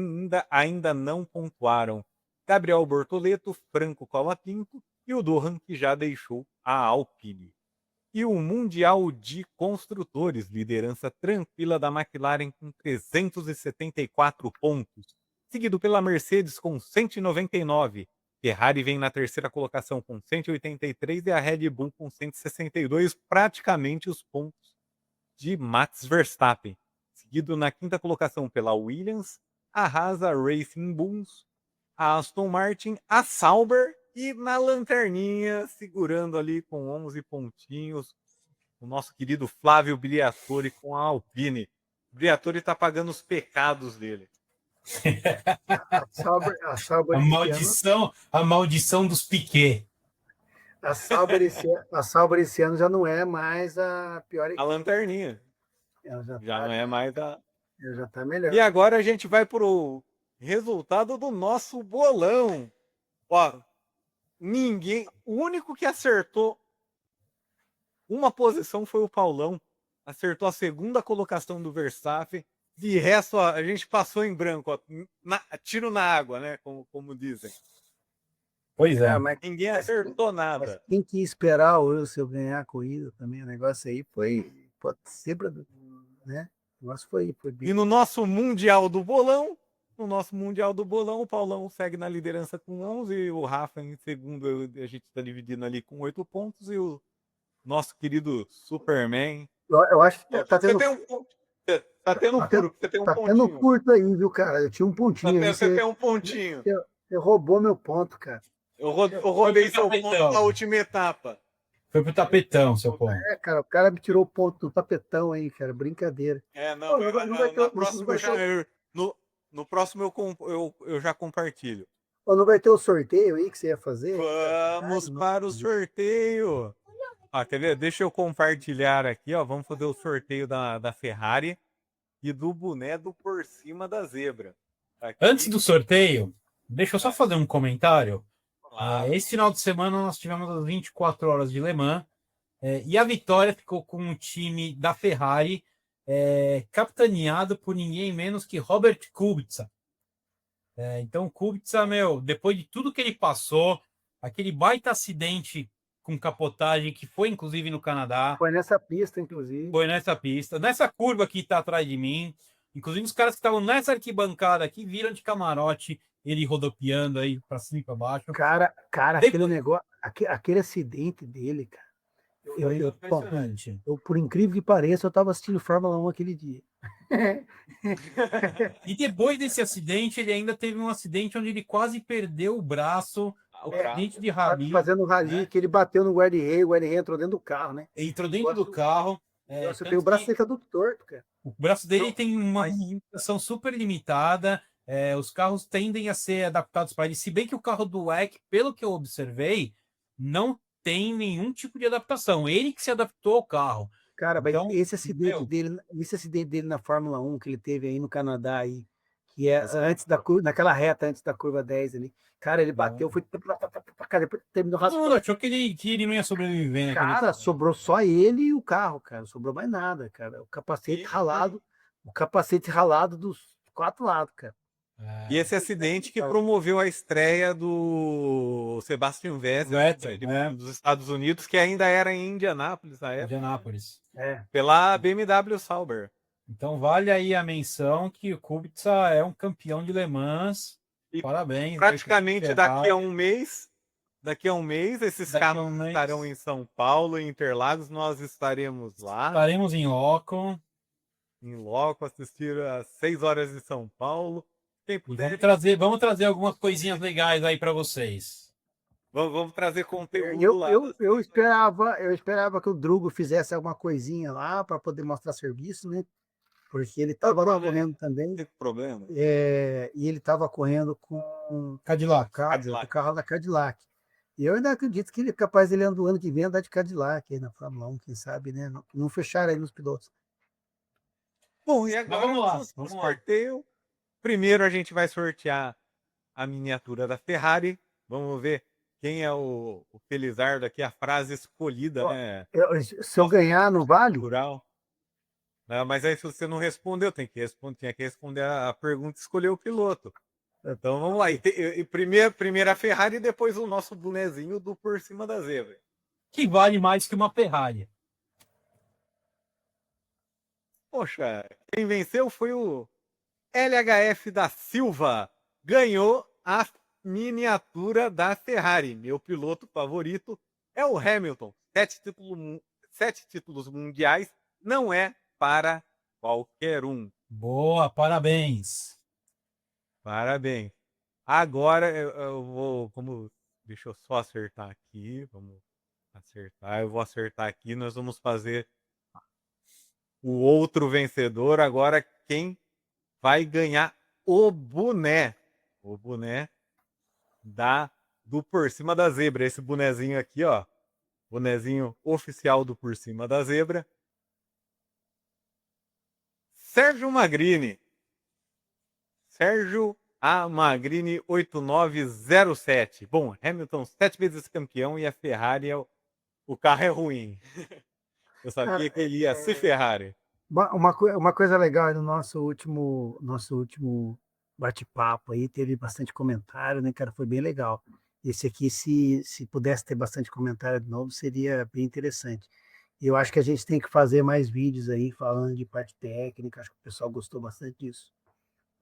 ainda não pontuaram Gabriel Bortoleto, Franco Colapinto e o Dohan, que já deixou a Alpine. E o Mundial de Construtores, liderança tranquila da McLaren com 374 pontos, seguido pela Mercedes com 199. Ferrari vem na terceira colocação com 183 e a Red Bull com 162, praticamente os pontos de Max Verstappen. Seguido na quinta colocação pela Williams, a Haas, a Racing Bulls, a Aston Martin, a Sauber e na lanterninha, segurando ali com 11 pontinhos, o nosso querido Flávio Briatore com a Alpine. O Briatore está pagando os pecados dele. A maldição dos Piquet. A Sauber esse ano já não é mais a pior equipe. A lanterninha. Ela Já não é mais a. já tá melhor. E agora a gente vai pro resultado do nosso bolão. Ó, ninguém. O único que acertou uma posição foi o Paulão. Acertou a segunda colocação do Verstappen. De resto, ó, a gente passou em branco, ó, tiro na água, né? Como dizem. Pois é. Cara, mas Ninguém acertou mas nada. quem que ia esperar o Russell ganhar a corrida também? O negócio aí foi. Pode ser, né? O negócio foi E bem. no nosso Mundial do Bolão, o Paulão segue na liderança com 11, e o Rafa em segundo, a gente está dividindo ali com 8 pontos, e o nosso querido Superman. Eu acho que tá Você tendo. tem um ponto. Tá tendo furo, você tem um Tá tendo pontinho. curto aí, viu, cara? Eu tinha um pontinho aí. Você tem um pontinho. Você roubou meu ponto, cara. Eu roubei seu ponto na última etapa. Foi pro tapetão, seu ponto. É, cara, o cara me tirou o ponto do tapetão aí, cara. Brincadeira. Não, não vai ter, na próxima no próximo eu já compartilho. não vai ter o sorteio aí que você ia fazer? Vamos para o sorteio. Quer ver? Deixa eu compartilhar aqui, ó. Vamos fazer o sorteio da Ferrari e do boné do Por Cima da Zebra. Aqui. Antes do sorteio, deixa eu só fazer um comentário. Claro. Esse final de semana nós tivemos as 24 horas de Le Mans e a vitória ficou com o time da Ferrari, capitaneado por ninguém menos que Robert Kubica. Então, Kubica, depois de tudo que ele passou, aquele baita acidente com capotagem, que foi inclusive no Canadá. Foi nessa pista, inclusive. Foi nessa pista. Nessa curva que está atrás de mim. Inclusive, os caras que estavam nessa arquibancada aqui viram de camarote ele rodopiando aí para cima e para baixo. Cara, aquele negócio, aquele acidente dele, cara. Eu, por incrível que pareça, eu estava assistindo Fórmula 1 aquele dia. E depois desse acidente, ele ainda teve um acidente onde ele quase perdeu o braço. O acidente de rally. Fazendo rally, que ele bateu no guarda-rei, o guarda-rei entrou dentro do carro, né? Entrou dentro do carro. Você tem o braço dele todo torto, cara. O braço dele tem uma limitação super limitada. Os carros tendem a ser adaptados para ele. Se bem que o carro do WEC, pelo que eu observei, não tem nenhum tipo de adaptação. Ele que se adaptou ao carro. Cara, então, esse acidente dele na Fórmula 1 que ele teve aí no Canadá aí, que é antes da curva, naquela reta antes da curva 10 ali. Cara, ele bateu, foi terminou raspando. Achou que ele não ia sobreviver, né? Cara, sobrou só ele e o carro, cara. Não sobrou mais nada, cara. O capacete ralado dos 4 lados, cara. E esse acidente que promoveu a estreia do Sebastian Vettel dos Estados Unidos, que ainda era em Indianápolis na época. Indianápolis. Pela BMW Sauber. Então vale aí a menção que o Kubica é um campeão de Le Mans. E parabéns. Praticamente daqui a um mês, esses carros estarão em São Paulo, em Interlagos, nós estaremos lá. Estaremos em loco. Em loco, assistir às 6 horas de São Paulo. Vamos trazer algumas coisinhas legais aí para vocês. Vamos trazer conteúdo lá. Eu esperava que o Drugo fizesse alguma coisinha lá para poder mostrar serviço, né? Porque ele estava correndo também. Tem problema. E ele estava correndo com o carro da Cadillac. E eu ainda acredito que ele é capaz, ele do ano que vem andar de Cadillac aí na Fórmula 1, quem sabe, né? Não fecharam aí nos pilotos. Bom, e agora vamos lá. Sorteio. Primeiro a gente vai sortear a miniatura da Ferrari. Vamos ver quem é o Felizardo aqui, a frase escolhida, né? Se eu ganhar, não vale? Não, mas aí se você não respondeu, tinha que responder a pergunta e escolher o piloto. Então vamos lá. Primeiro a Ferrari e depois o nosso bonezinho do Por Cima da Zebra. Que vale mais que uma Ferrari. Poxa, quem venceu foi o LHF da Silva. Ganhou a miniatura da Ferrari. Meu piloto favorito é o Hamilton. 7 títulos mundiais não é para qualquer um. Boa, parabéns. Parabéns. Agora eu vou, deixa eu só acertar aqui, vamos acertar, eu vou acertar aqui, nós vamos fazer o outro vencedor, agora quem vai ganhar o boné do Por Cima da Zebra, esse bonezinho aqui, ó, bonezinho oficial do Por Cima da Zebra. Sérgio Magrini. Sérgio A. Magrini 8907. Bom, Hamilton 7 vezes campeão e a Ferrari o carro é ruim. Eu sabia Cara, que ele ia ser Ferrari. uma coisa legal no nosso último bate-papo aí, teve bastante comentário, né, cara? Foi bem legal. Esse aqui, se pudesse ter bastante comentário de novo, seria bem interessante. E eu acho que a gente tem que fazer mais vídeos aí falando de parte técnica. Acho que o pessoal gostou bastante disso,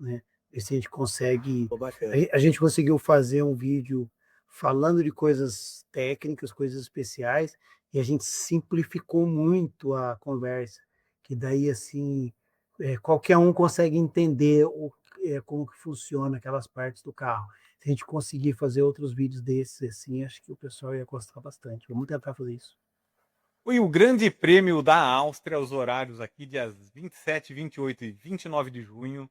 né? Ver se a gente consegue. Ficou bacana. A gente conseguiu fazer um vídeo falando de coisas técnicas, coisas especiais, e a gente simplificou muito a conversa, que daí assim qualquer um consegue entender como que funciona aquelas partes do carro. Se a gente conseguir fazer outros vídeos desses assim, acho que o pessoal ia gostar bastante. Vamos tentar fazer isso. E o Grande Prêmio da Áustria, os horários aqui, dias 27, 28 e 29 de junho,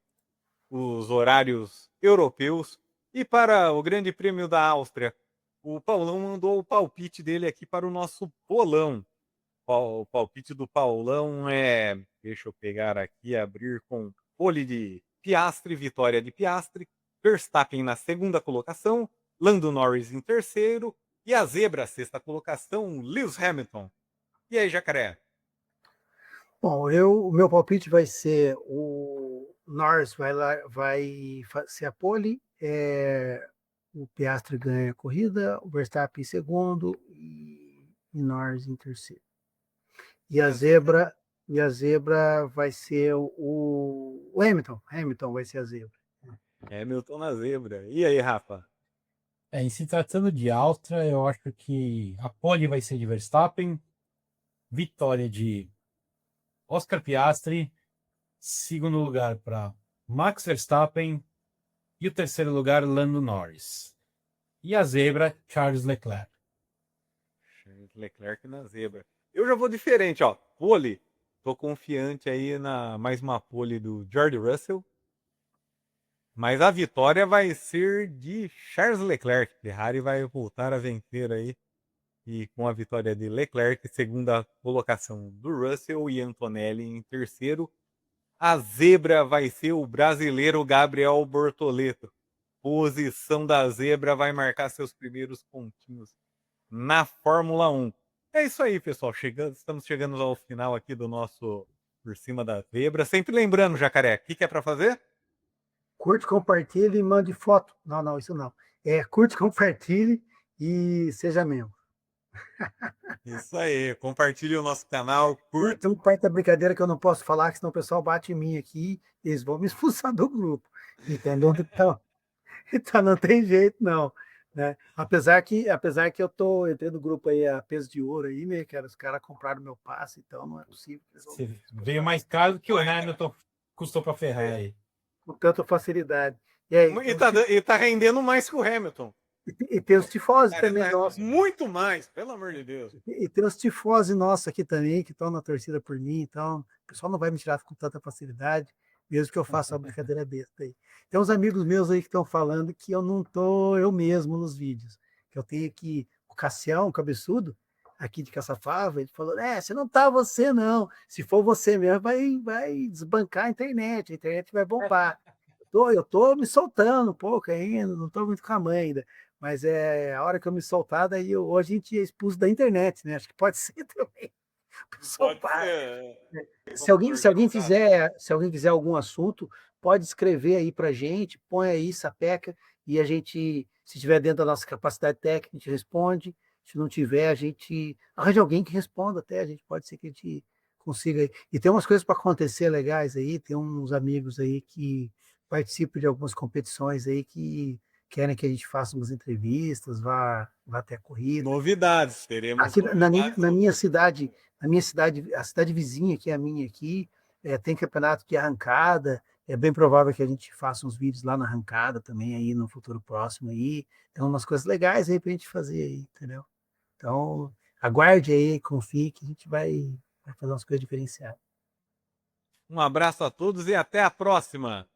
os horários europeus. E para o Grande Prêmio da Áustria, o Paulão mandou o palpite dele aqui para o nosso bolão. O palpite do Paulão é, deixa eu pegar aqui, abrir com pole de Piastri, vitória de Piastri, Verstappen na segunda colocação, Lando Norris em terceiro e a zebra, sexta colocação, Lewis Hamilton. E aí, Jacaré? Bom, o meu palpite vai ser o Norris vai ser a pole, o Piastri ganha a corrida, o Verstappen em segundo e Norris em terceiro. E a zebra vai ser o Hamilton. Hamilton vai ser a zebra. Hamilton na zebra. E aí, Rafa? Em se tratando de Áustria, eu acho que a pole vai ser de Verstappen, vitória de Oscar Piastri, segundo lugar para Max Verstappen e o terceiro lugar Lando Norris. E a zebra, Charles Leclerc. Charles Leclerc na zebra. Eu já vou diferente, ó. Pole. Tô confiante aí na mais uma pole do George Russell. Mas a vitória vai ser de Charles Leclerc. Ferrari vai voltar a vencer aí. E com a vitória de Leclerc, segunda colocação do Russell e Antonelli em terceiro. A zebra vai ser o brasileiro Gabriel Bortoleto. Posição da zebra vai marcar seus primeiros pontinhos na Fórmula 1. É isso aí, pessoal. Estamos chegando ao final aqui do nosso Por Cima da Zebra. Sempre lembrando, Jacaré, o que é para fazer? Curte, compartilhe e mande foto. Não, não, isso não. Curte, compartilhe e seja membro. Isso aí. Compartilhe o nosso canal, curta. Tem uma parte da brincadeira que eu não posso falar, que senão o pessoal bate em mim aqui e eles vão me expulsar do grupo. Entendeu? Então não tem jeito, não. Né? Apesar que eu entrei no grupo aí a peso de ouro aí, né, cara? Os caras compraram meu passe, então não é possível. Você veio mais caro do que o Hamilton custou para a Ferrari. Com tanta facilidade. E aí, E tá rendendo mais que o Hamilton. e tem os tifoses Cara, também, nossa. muito mais, pelo amor de Deus. E tem os tifoses nossos aqui também, que estão na torcida por mim, então o pessoal não vai me tirar com tanta facilidade, mesmo que eu faça uma brincadeira besta aí. Tem uns amigos meus aí que estão falando que eu não tô eu mesmo nos vídeos, que eu tenho que, o Cassião, o cabeçudo, aqui de Caçapava, ele falou, você não tá você não, se for você mesmo, vai desbancar a internet vai bombar. Eu tô me soltando um pouco ainda, não tô muito com a mãe ainda, mas a hora que eu me soltar, daí hoje a gente é expulso da internet, né? Acho que pode ser também. Pode ser. Se alguém quiser algum assunto, pode escrever aí pra gente, põe aí, sapeca, e a gente, se tiver dentro da nossa capacidade técnica, a gente responde. Se não tiver, a gente arranja alguém que responda até, a gente pode ser que a gente consiga aí. E tem umas coisas para acontecer legais aí, tem uns amigos aí que participam de algumas competições aí que querem que a gente faça umas entrevistas, vá até a corrida. Novidades, teremos Aqui novidades. na minha cidade, a cidade vizinha, que é a minha aqui, tem campeonato de arrancada. É bem provável que a gente faça uns vídeos lá na arrancada também aí no futuro próximo aí. Tem umas coisas legais aí pra gente fazer aí, entendeu? Então, aguarde aí, confie que a gente vai fazer umas coisas diferenciadas. Um abraço a todos e até a próxima.